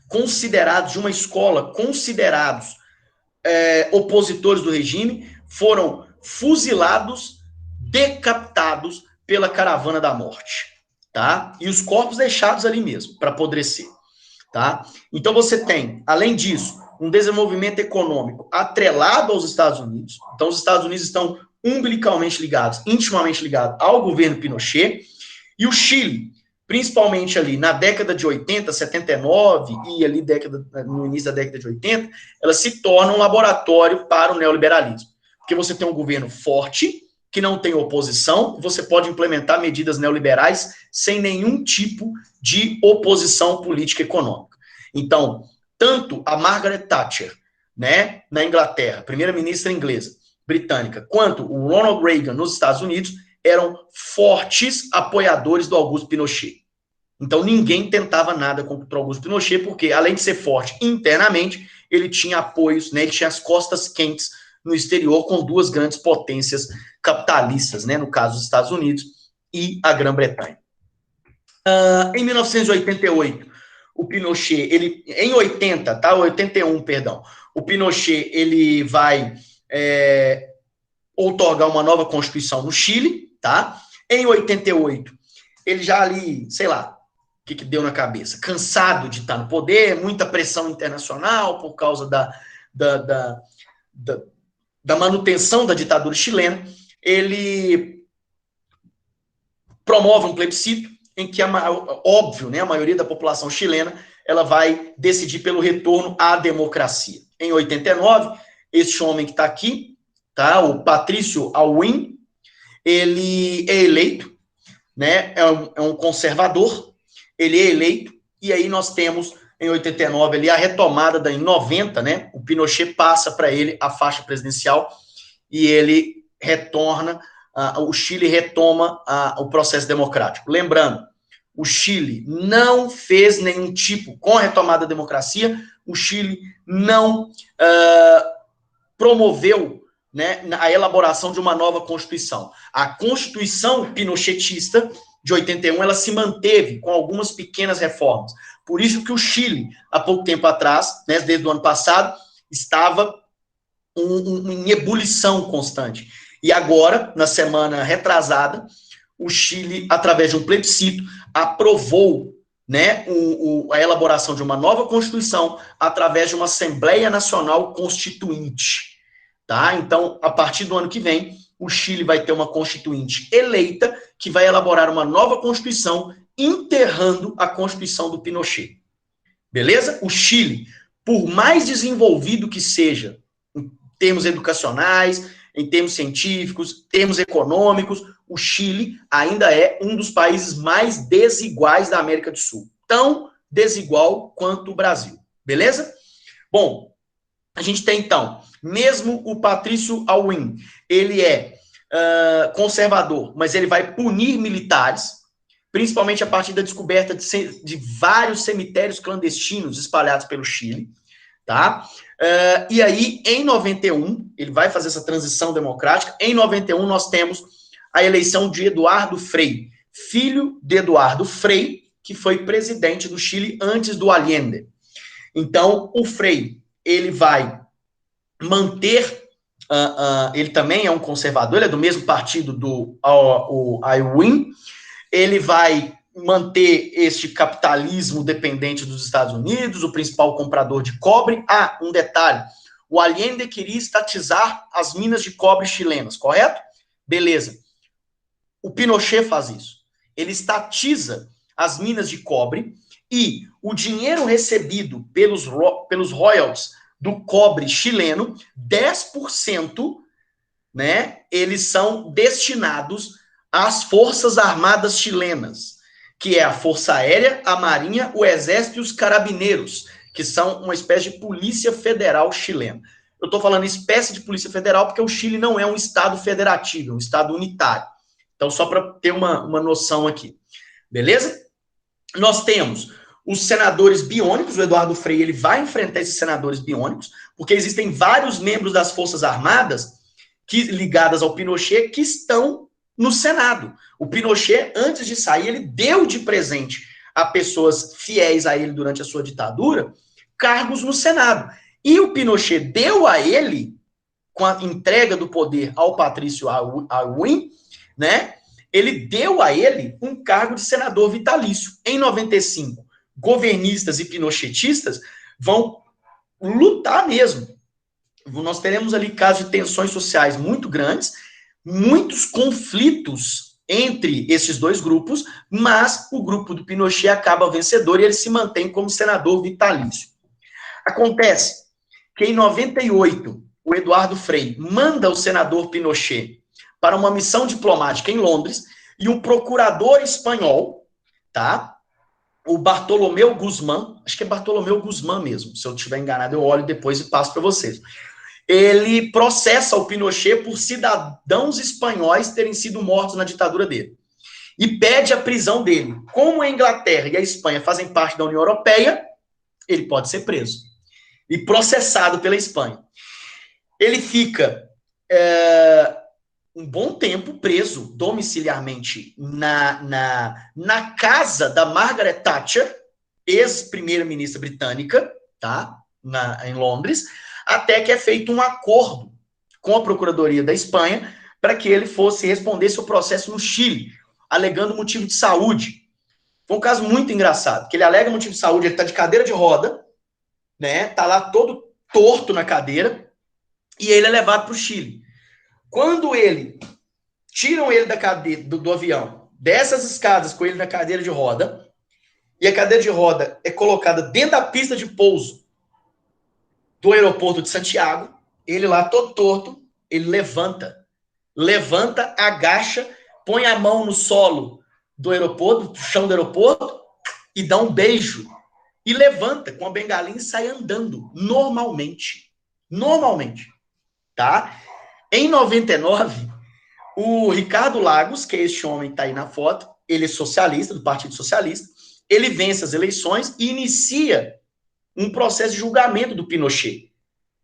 A: considerados de uma escola, considerados opositores do regime, foram fuzilados, decapitados pela caravana da morte, tá? E os corpos deixados ali mesmo, para apodrecer, tá? Então você tem, além disso, um desenvolvimento econômico atrelado aos Estados Unidos. Então os Estados Unidos estão umbilicalmente ligados, intimamente ligados ao governo Pinochet, e o Chile, principalmente ali na década de 80, 79 e ali no início da década de 80, ela se torna um laboratório para o neoliberalismo. Porque você tem um governo forte, que não tem oposição, você pode implementar medidas neoliberais sem nenhum tipo de oposição política e econômica. Então, tanto a Margaret Thatcher, né, na Inglaterra, primeira-ministra inglesa, britânica, quanto o Ronald Reagan nos Estados Unidos, eram fortes apoiadores do Augusto Pinochet. Então, ninguém tentava nada contra o Augusto Pinochet, porque, além de ser forte internamente, ele tinha apoios, né, ele tinha as costas quentes no exterior com duas grandes potências capitalistas, né, no caso dos Estados Unidos e a Grã-Bretanha. Em 1988, o Pinochet, em 80, tá, 81, perdão, o Pinochet, ele vai outorgar uma nova Constituição no Chile, tá? Em 88, ele já ali, sei lá, o que deu na cabeça? Cansado de estar no poder, muita pressão internacional por causa da manutenção da ditadura chilena, ele promove um plebiscito em que, óbvio, né, a maioria da população chilena ela vai decidir pelo retorno à democracia. Em 89, este homem que está aqui, tá, o Patrício Aylwin, ele é eleito, né, é um conservador, ele é eleito, e aí nós temos, em 89, ali, a retomada, em 90, né, o Pinochet passa para ele a faixa presidencial, e ele retorna, o Chile retoma o processo democrático. Lembrando, o Chile não fez nenhum tipo, com a retomada da democracia, o Chile não promoveu, né, a elaboração de uma nova Constituição. A Constituição pinochetista de 81, ela se manteve com algumas pequenas reformas. Por isso que o Chile, há pouco tempo atrás, né, desde o ano passado, estava em ebulição constante. E agora, na semana retrasada, o Chile, através de um plebiscito, aprovou, né, a elaboração de uma nova Constituição através de uma Assembleia Nacional Constituinte. Tá? Então, a partir do ano que vem, o Chile vai ter uma constituinte eleita que vai elaborar uma nova Constituição, enterrando a Constituição do Pinochet. Beleza? O Chile, por mais desenvolvido que seja, em termos educacionais, em termos científicos, termos econômicos, o Chile ainda é um dos países mais desiguais da América do Sul. Tão desigual quanto o Brasil. Beleza? Bom, a gente tem, então, mesmo o Patrício Aylwin, ele é conservador, mas ele vai punir militares, principalmente a partir da descoberta de vários cemitérios clandestinos espalhados pelo Chile, tá? E aí, em 91, ele vai fazer essa transição democrática. Em 91, nós temos a eleição de Eduardo Frei, filho de Eduardo Frei, que foi presidente do Chile antes do Allende. Então, o Frei, ele vai manter, ele também é um conservador, ele é do mesmo partido do Aylwin, ele vai manter este capitalismo dependente dos Estados Unidos, o principal comprador de cobre. Um detalhe, o Allende queria estatizar as minas de cobre chilenas, correto? Beleza. O Pinochet faz isso. Ele estatiza as minas de cobre e o dinheiro recebido pelos royalties do cobre chileno, 10%, né, eles são destinados às Forças Armadas chilenas, que é a Força Aérea, a Marinha, o Exército e os Carabineiros, que são uma espécie de polícia federal chilena. Eu estou falando espécie de polícia federal porque o Chile não é um estado federativo, é um estado unitário. Então, só para ter uma noção aqui. Beleza? Nós temos os senadores biônicos, o Eduardo Frei ele vai enfrentar esses senadores biônicos, porque existem vários membros das Forças Armadas ligadas ao Pinochet que estão no Senado. O Pinochet, antes de sair, ele deu de presente a pessoas fiéis a ele durante a sua ditadura cargos no Senado. E o Pinochet deu a ele, com a entrega do poder ao Patrício Aylwin, né? Ele deu a ele um cargo de senador vitalício. Em 95, governistas e pinochetistas vão lutar mesmo. Nós teremos ali casos de tensões sociais muito grandes, muitos conflitos entre esses dois grupos, mas o grupo do Pinochet acaba vencedor e ele se mantém como senador vitalício. Acontece que em 98, o Eduardo Frei manda o senador Pinochet para uma missão diplomática em Londres e um procurador espanhol, tá? O Bartolomeu Guzmán, acho que é Bartolomeu Guzmán mesmo, se eu estiver enganado eu olho depois e passo para vocês. Ele processa o Pinochet por cidadãos espanhóis terem sido mortos na ditadura dele. E pede a prisão dele. Como a Inglaterra e a Espanha fazem parte da União Europeia, ele pode ser preso e processado pela Espanha. Ele fica um bom tempo preso domiciliarmente na casa da Margaret Thatcher, ex-primeira-ministra britânica, tá? Em Londres, até que é feito um acordo com a Procuradoria da Espanha para que ele respondesse o processo no Chile, alegando motivo de saúde. Foi um caso muito engraçado, que ele alega motivo de saúde, ele está de cadeira de roda, né? Tá lá todo torto na cadeira, e ele é levado para o Chile. Quando tiram ele da cadeira, do avião, dessas escadas com ele na cadeira de roda, e a cadeira de roda é colocada dentro da pista de pouso do aeroporto de Santiago, ele lá todo torto, ele levanta, agacha, põe a mão no solo do aeroporto, do chão do aeroporto, e dá um beijo. E levanta com a bengalinha e sai andando, normalmente. Normalmente, tá? Em 99, o Ricardo Lagos, que é este homem que está aí na foto, ele é socialista, do Partido Socialista, ele vence as eleições e inicia um processo de julgamento do Pinochet,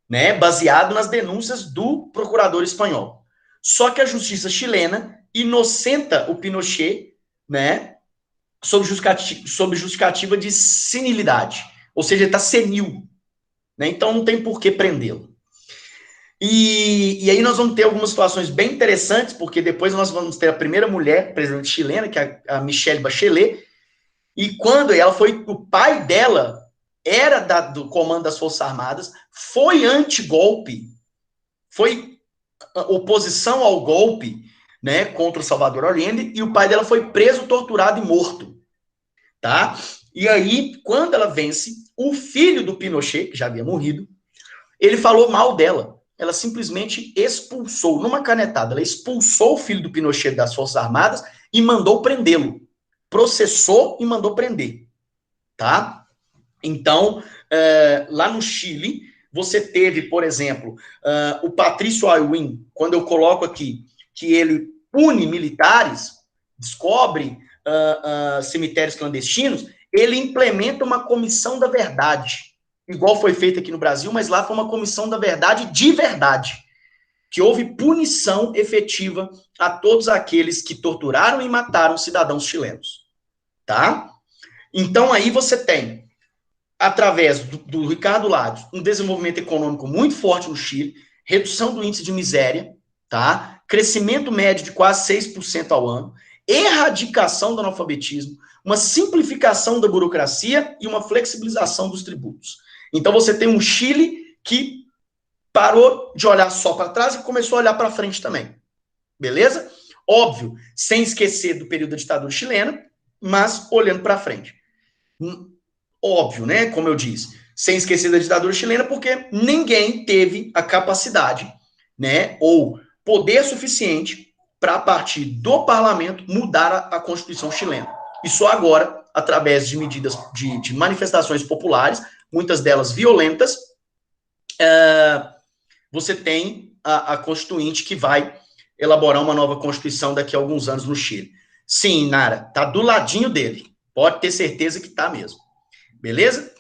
A: né, baseado nas denúncias do procurador espanhol. Só que a justiça chilena inocenta o Pinochet, né, sob justificativa de senilidade, ou seja, ele está senil, né, então não tem por que prendê-lo. E aí nós vamos ter algumas situações bem interessantes, porque depois nós vamos ter a primeira mulher presidente chilena, que é a Michelle Bachelet, e quando ela foi, o pai dela era do comando das Forças Armadas, foi anti-golpe, foi oposição ao golpe, né, contra o Salvador Allende, e o pai dela foi preso, torturado e morto, tá? E aí, quando ela vence, o filho do Pinochet, que já havia morrido, ele falou mal dela. Ela simplesmente expulsou, numa canetada, ela expulsou o filho do Pinochet das Forças Armadas e mandou prendê-lo. Processou e mandou prender, tá? Então, lá no Chile, você teve, por exemplo, o Patrício Aylwin, quando eu coloco aqui que ele pune militares, descobre cemitérios clandestinos, ele implementa uma comissão da verdade, igual foi feito aqui no Brasil, mas lá foi uma comissão da verdade de verdade, que houve punição efetiva a todos aqueles que torturaram e mataram cidadãos chilenos, tá? Então, aí você tem, através do Ricardo Lagos, um desenvolvimento econômico muito forte no Chile, redução do índice de miséria, tá? Crescimento médio de quase 6% ao ano, erradicação do analfabetismo, uma simplificação da burocracia e uma flexibilização dos tributos. Então você tem um Chile que parou de olhar só para trás e começou a olhar para frente também. Beleza? Óbvio, sem esquecer do período da ditadura chilena, mas olhando para frente. Óbvio, né? Como eu disse, sem esquecer da ditadura chilena, porque ninguém teve a capacidade, né, ou poder suficiente para, a partir do parlamento, mudar a Constituição chilena. E só agora, através de medidas de manifestações populares, muitas delas violentas, você tem a Constituinte que vai elaborar uma nova Constituição daqui a alguns anos no Chile. Sim, Nara, tá do ladinho dele. Pode ter certeza que tá mesmo. Beleza?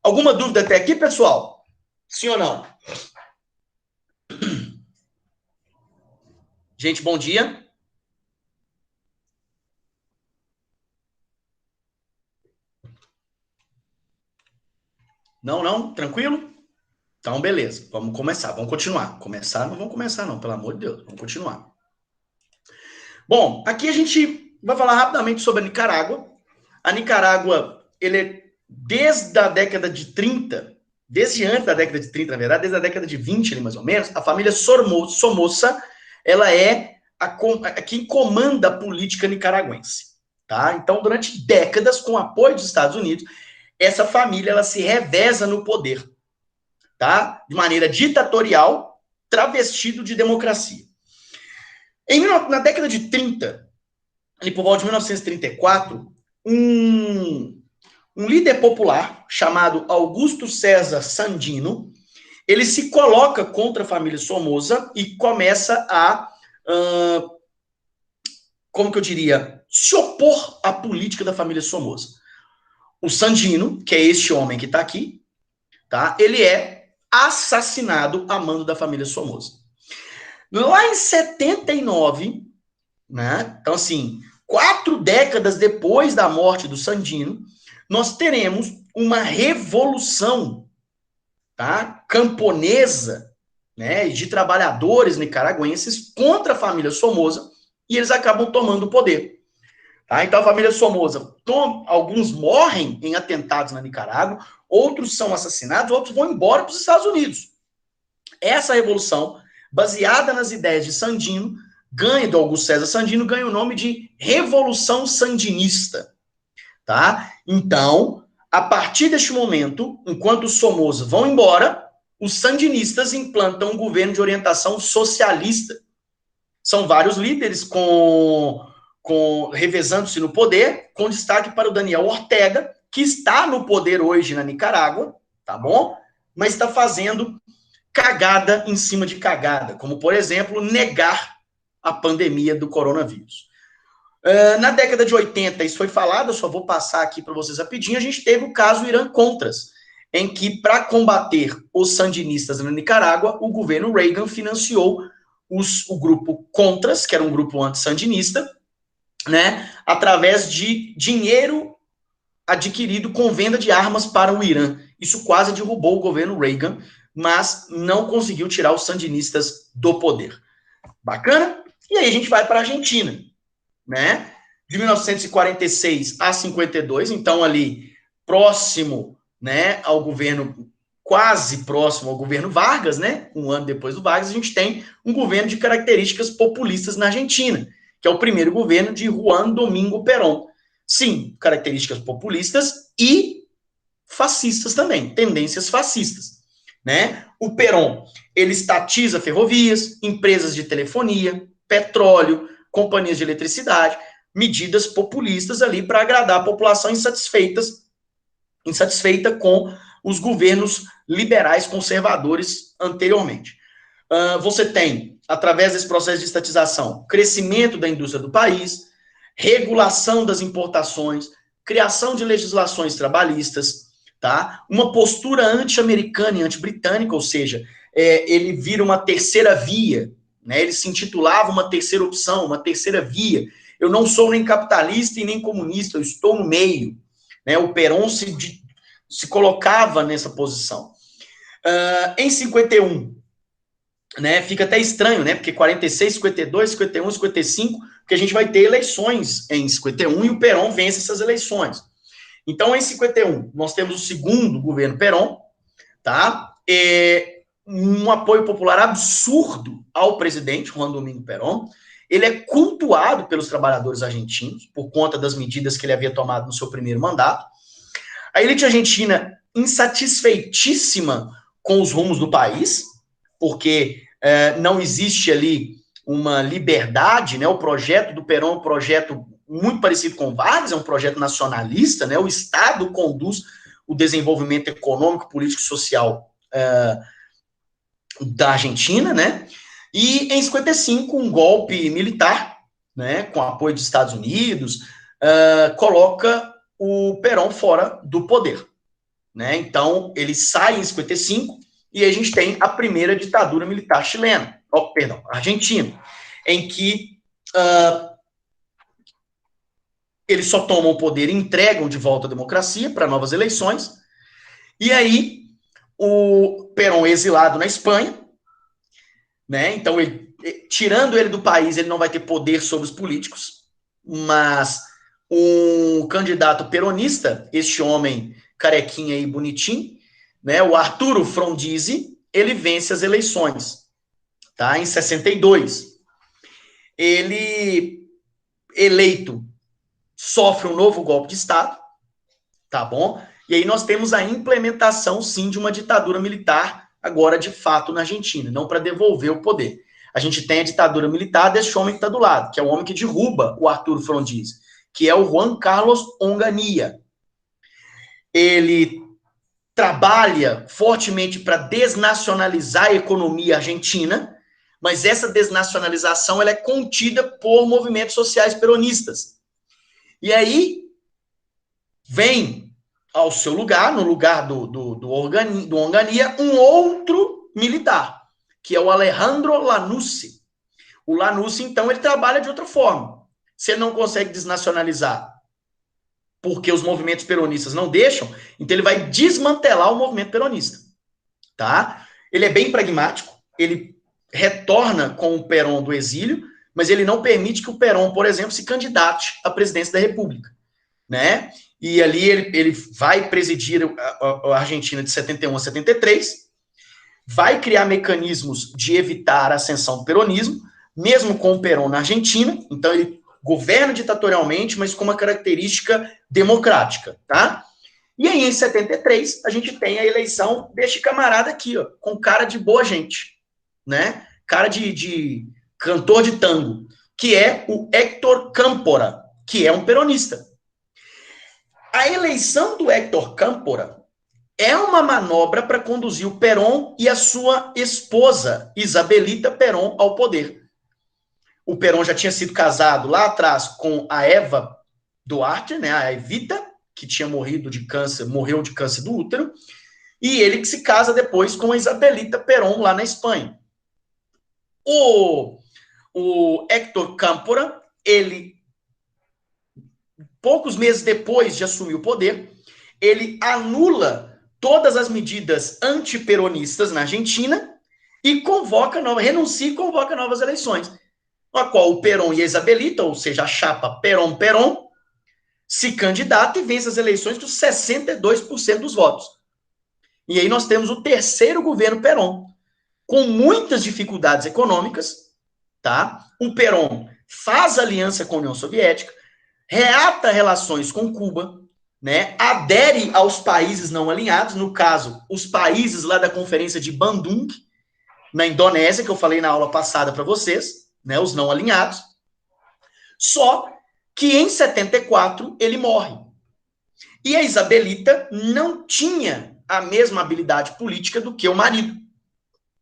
A: Alguma dúvida até aqui, pessoal? Sim ou não? Gente, bom dia. Não, não? Tranquilo? Então, beleza. Vamos começar. Vamos continuar. Começar? Não vamos começar, não. Pelo amor de Deus. Vamos continuar. Bom, aqui a gente vai falar rapidamente sobre a Nicarágua. A Nicarágua, ele é desde a década de 30, desde antes da década de 30, na verdade, desde a década de 20, ali, mais ou menos, a família Somoza, ela é quem comanda a política nicaragüense. Tá? Então, durante décadas, com o apoio dos Estados Unidos, essa família ela se reveza no poder, tá? De maneira ditatorial, travestido de democracia. Na década de 30, ali por volta de 1934, um líder popular chamado Augusto César Sandino, ele se coloca contra a família Somoza e começa a, como que eu diria, se opor à política da família Somoza. O Sandino, que é este homem que está aqui, tá? Ele é assassinado a mando da família Somoza. Lá em 79, né? Então, assim, 4 décadas depois da morte do Sandino, nós teremos uma revolução, tá? Camponesa, né? De trabalhadores nicaragüenses contra a família Somoza, e eles acabam tomando o poder. Tá? Então, a família Somoza, alguns morrem em atentados na Nicarágua, outros são assassinados, outros vão embora para os Estados Unidos. Essa revolução, baseada nas ideias de Sandino, do Augusto César Sandino, ganha o nome de Revolução Sandinista. Tá? Então, a partir deste momento, enquanto os Somoza vão embora, os sandinistas implantam um governo de orientação socialista. São vários líderes revezando-se no poder, com destaque para o Daniel Ortega, que está no poder hoje na Nicarágua, tá bom? Mas está fazendo cagada em cima de cagada, como, por exemplo, negar a pandemia do coronavírus. Na década de 80, isso foi falado, eu só vou passar aqui para vocês rapidinho, a gente teve o caso Irã-Contras, em que, para combater os sandinistas na Nicarágua, o governo Reagan financiou o grupo Contras, que era um grupo anti-sandinista, né, através de dinheiro adquirido com venda de armas para o Irã. Isso quase derrubou o governo Reagan, mas não conseguiu tirar os sandinistas do poder. Bacana? E aí a gente vai para a Argentina, né? De 1946 a 52, então ali próximo, né, ao governo, quase próximo ao governo Vargas, né? Um ano depois do Vargas, a gente tem um governo de características populistas na Argentina, que é o primeiro governo de Juan Domingo Perón. Sim, características populistas e fascistas também, tendências fascistas, né? O Perón, ele estatiza ferrovias, empresas de telefonia, petróleo, companhias de eletricidade, medidas populistas ali para agradar a população insatisfeita com os governos liberais conservadores anteriormente. Você tem, através desse processo de estatização, crescimento da indústria do país, regulação das importações, criação de legislações trabalhistas, tá? Uma postura anti-americana e anti-britânica, ou seja, ele vira uma terceira via, né? Ele se intitulava uma terceira opção, uma terceira via. Eu não sou nem capitalista e nem comunista, eu estou no meio. Né? O Perón se colocava nessa posição. Em 51, né, fica até estranho, né, porque 46, 52, 51, 55, porque a gente vai ter eleições em 51 e o Perón vence essas eleições. Então, em 51, nós temos o segundo governo Perón, tá? Um apoio popular absurdo ao presidente Juan Domingo Perón. Ele é cultuado pelos trabalhadores argentinos por conta das medidas que ele havia tomado no seu primeiro mandato. A elite argentina insatisfeitíssima com os rumos do país, porque não existe ali uma liberdade, né? O projeto do Perón é um projeto muito parecido com o Vargas, é um projeto nacionalista, né? O Estado conduz o desenvolvimento econômico, político e social da Argentina, né? E em 55, um golpe militar, né, com apoio dos Estados Unidos, coloca o Perón fora do poder, né? Então, ele sai em 55 e a gente tem a primeira ditadura militar chilena, argentina, em que eles só tomam o poder e entregam de volta a democracia para novas eleições. E aí, o Perón exilado na Espanha, né? Então, tirando ele do país, ele não vai ter poder sobre os políticos, mas um candidato peronista, este homem carequinha e bonitinho, né? O Arturo Frondizi, ele vence as eleições, tá? Em 62. Ele, eleito, sofre um novo golpe de Estado, tá bom? E aí nós temos a implementação, sim, de uma ditadura militar, agora de fato na Argentina, não para devolver o poder. A gente tem a ditadura militar desse homem que está do lado, que é o homem que derruba o Arturo Frondizi, que é o Juan Carlos Onganía. Ele trabalha fortemente para desnacionalizar a economia argentina, mas essa desnacionalização ela é contida por movimentos sociais peronistas. E aí vem ao seu lugar, no lugar do Onganía, um outro militar, que é o Alejandro Lanussi. O Lanussi, então, ele trabalha de outra forma. Se ele não consegue desnacionalizar porque os movimentos peronistas não deixam, então ele vai desmantelar o movimento peronista, tá? Ele é bem pragmático, ele retorna com o Perón do exílio, mas ele não permite que o Perón, por exemplo, se candidate à presidência da República, né? E ali ele vai presidir a Argentina de 71 a 73, vai criar mecanismos de evitar a ascensão do peronismo, mesmo com o Perón na Argentina, então ele governa ditatorialmente, mas com uma característica democrática, tá? E aí, em 73, a gente tem a eleição deste camarada aqui, ó, com cara de boa gente, né? Cara de cantor de tango, que é o Héctor Cámpora, que é um peronista. A eleição do Héctor Cámpora é uma manobra para conduzir o Perón e a sua esposa, Isabelita Perón, ao poder. O Perón já tinha sido casado lá atrás com a Eva Duarte, né, a Evita, que tinha morrido de câncer, morreu de câncer do útero, e ele que se casa depois com a Isabelita Perón lá na Espanha. O Héctor Cámpora, ele, poucos meses depois de assumir o poder, ele anula todas as medidas antiperonistas na Argentina e renuncia e convoca novas eleições, na qual o Perón e a Isabelita, ou seja, a chapa Perón-Perón, se candidata e vence as eleições com 62% dos votos. E aí nós temos o terceiro governo Perón, com muitas dificuldades econômicas, tá? O Perón faz aliança com a União Soviética, reata relações com Cuba, né? Adere aos países não alinhados, no caso, os países lá da Conferência de Bandung, na Indonésia, que eu falei na aula passada para vocês, né, os não alinhados, só que em 74 ele morre. E a Isabelita não tinha a mesma habilidade política do que o marido,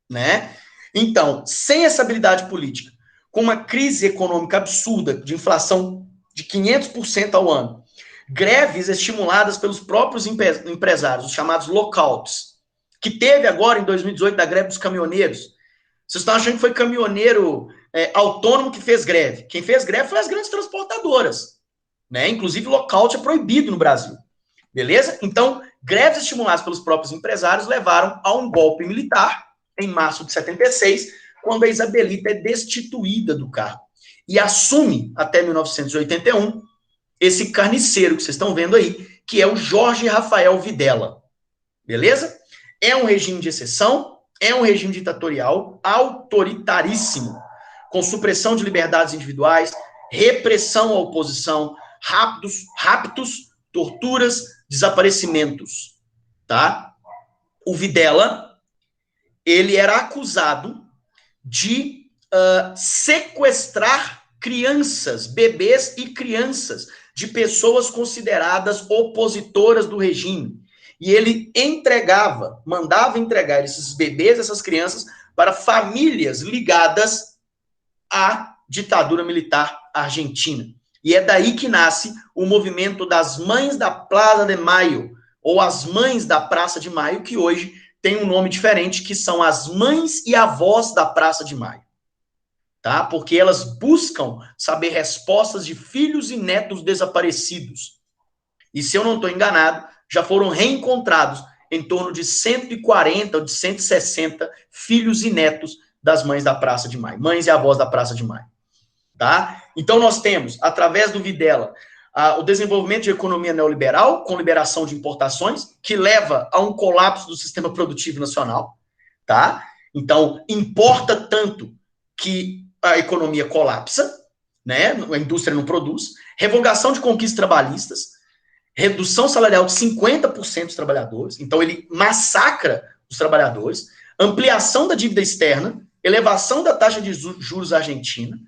A: né? Então, sem essa habilidade política, com uma crise econômica absurda, de inflação de 500% ao ano, greves estimuladas pelos próprios empresários, os chamados lockouts, que teve agora em 2018 da greve dos caminhoneiros. Vocês estão achando que foi caminhoneiro autônomo que fez greve? Quem fez greve foi as grandes transportadoras, né? Inclusive, lockout é proibido no Brasil, beleza? Então, greves estimuladas pelos próprios empresários levaram a um golpe militar em março de 76, quando a Isabelita é destituída do cargo e assume até 1981 esse carniceiro que vocês estão vendo aí, que é o Jorge Rafael Videla, beleza? É um regime de exceção, é um regime ditatorial, autoritaríssimo, com supressão de liberdades individuais, repressão à oposição, raptos, torturas, desaparecimentos, tá? O Videla, ele era acusado de sequestrar crianças, bebês e crianças de pessoas consideradas opositoras do regime. E ele mandava entregar esses bebês, essas crianças, para famílias ligadas à ditadura militar argentina. E é daí que nasce o movimento das Mães da Plaza de Maio, ou as Mães da Praça de Maio, que hoje tem um nome diferente, que são as Mães e Avós da Praça de Maio. Tá? Porque elas buscam saber respostas de filhos e netos desaparecidos. E se eu não estou enganado, já foram reencontrados em torno de 140 ou de 160 filhos e netos das Mães da Praça de Maio, mães e avós da Praça de Maio. Tá? Então nós temos, através do Videla, o desenvolvimento de economia neoliberal, com liberação de importações, que leva a um colapso do sistema produtivo nacional. Tá? Então, importa tanto que a economia colapsa, né? A indústria não produz, revogação de conquistas trabalhistas, redução salarial de 50% dos trabalhadores, então ele massacra os trabalhadores, ampliação da dívida externa, elevação da taxa de juros argentina,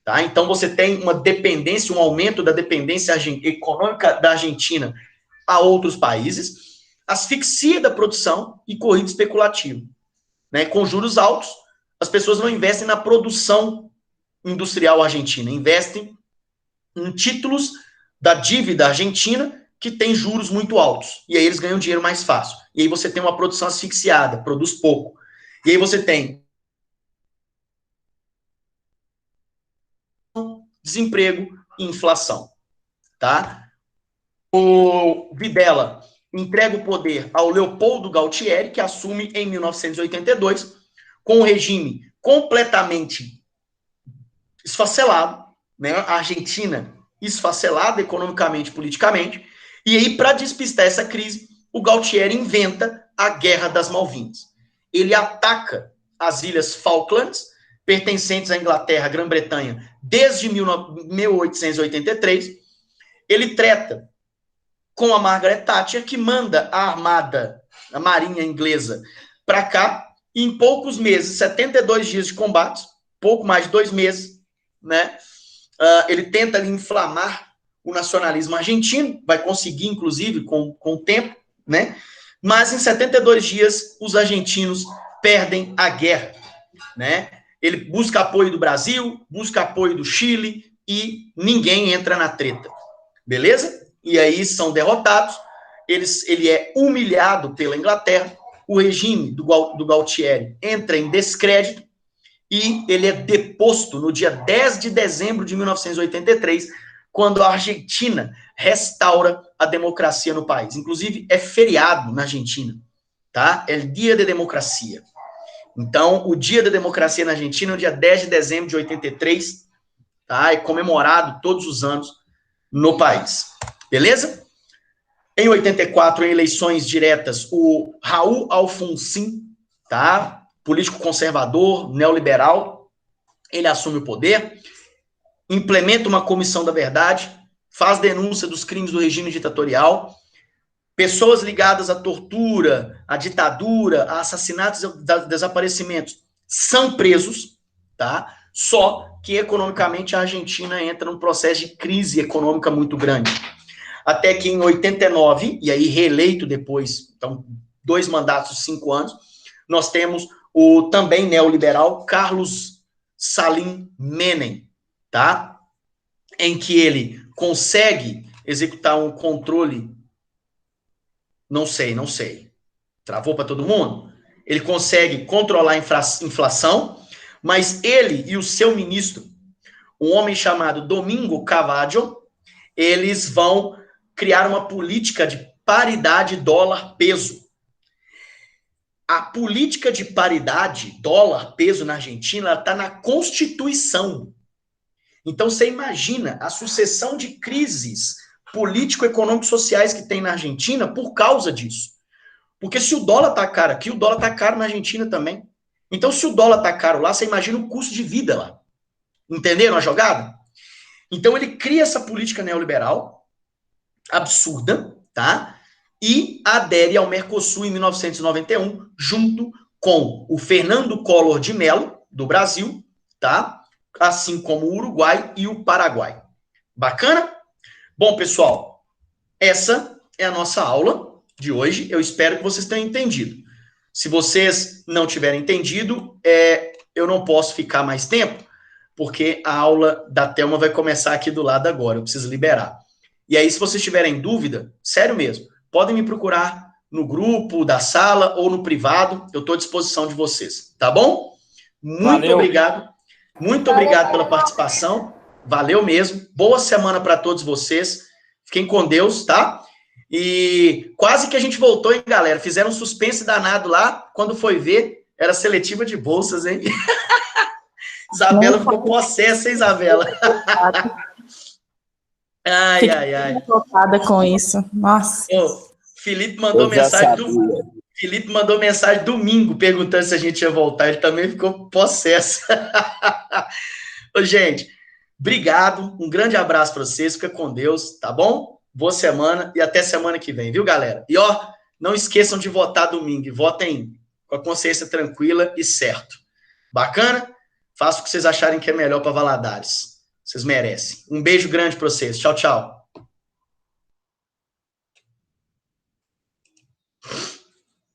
A: tá? Então você tem uma dependência, um aumento da dependência econômica da Argentina a outros países, asfixia da produção e corrida especulativa, né? Com juros altos, as pessoas não investem na produção industrial argentina, investem em títulos da dívida argentina que tem juros muito altos. E aí eles ganham dinheiro mais fácil. E aí você tem uma produção asfixiada, produz pouco. E aí você tem desemprego e inflação. Tá? O Videla entrega o poder ao Leopoldo Galtieri, que assume em 1982, com um regime completamente esfacelado, né? A Argentina esfacelada economicamente e politicamente, e aí, para despistar essa crise, o Galtieri inventa a Guerra das Malvinas. Ele ataca as Ilhas Falklands, pertencentes à Inglaterra, Grã-Bretanha, desde 1883. Ele treta com a Margaret Thatcher, que manda a armada, a marinha inglesa, para cá, e em poucos meses, 72 dias de combate, pouco mais de 2 meses, né? Ele tenta ali inflamar o nacionalismo argentino, vai conseguir, inclusive, com o tempo, né? Mas em 72 dias, os argentinos perdem a guerra, né? Ele busca apoio do Brasil, busca apoio do Chile e ninguém entra na treta, beleza? E aí são derrotados, ele é humilhado pela Inglaterra, o regime do Galtieri entra em descrédito e ele é deposto no dia 10 de dezembro de 1983, quando a Argentina restaura a democracia no país. Inclusive, é feriado na Argentina, tá? É Dia de Democracia. Então, o Dia da Democracia na Argentina é o dia 10 de dezembro de 83, tá? É comemorado todos os anos no país. Beleza? Em 84, em eleições diretas, o Raul Alfonsín, tá? Político conservador, neoliberal, ele assume o poder, implementa uma comissão da verdade, faz denúncia dos crimes do regime ditatorial, pessoas ligadas à tortura, à ditadura, a assassinatos e desaparecimentos são presos, tá? Só que economicamente a Argentina entra num processo de crise econômica muito grande. Até que em 89, e aí reeleito depois, então 2 mandatos de 5 anos, nós temos o também neoliberal Carlos Salim Menem, tá? Em que ele consegue executar um controle, não sei, travou para todo mundo? Ele consegue controlar a inflação, mas ele e o seu ministro, um homem chamado Domingo Cavallo, eles vão criar uma política de paridade dólar-peso. A política de paridade dólar-peso na Argentina está na Constituição. Então, você imagina a sucessão de crises político-econômico-sociais que tem na Argentina por causa disso. Porque se o dólar está caro aqui, o dólar está caro na Argentina também. Então, se o dólar está caro lá, você imagina o custo de vida lá. Entenderam a jogada? Então, ele cria essa política neoliberal absurda, tá? E adere ao Mercosul em 1991, junto com o Fernando Collor de Mello, do Brasil, tá? Assim como o Uruguai e o Paraguai. Bacana? Bom, pessoal, essa é a nossa aula de hoje. Eu espero que vocês tenham entendido. Se vocês não tiverem entendido, eu não posso ficar mais tempo, porque a aula da Thelma vai começar aqui do lado agora, eu preciso liberar. E aí, se vocês tiverem dúvida, sério mesmo, podem me procurar no grupo da sala ou no privado, eu estou à disposição de vocês, tá bom? Muito obrigado. Muito obrigado pela participação. Valeu mesmo. Boa semana para todos vocês. Fiquem com Deus, tá? E quase que a gente voltou, hein, galera? Fizeram um suspense danado lá. Quando foi ver, era seletiva de bolsas, hein? Isabela ficou possessa, hein, Isabela? Ai, ai, ai.
B: Fiquei preocupada com isso. Nossa.
A: Felipe mandou mensagem domingo perguntando se a gente ia voltar. Ele também ficou possesso. Ô, gente, obrigado. Um grande abraço para vocês. Fica com Deus, tá bom? Boa semana e até semana que vem, viu, galera? E, não esqueçam de votar domingo. Votem com a consciência tranquila e certo. Bacana? Façam o que vocês acharem que é melhor para Valadares. Vocês merecem. Um beijo grande para vocês. Tchau, tchau.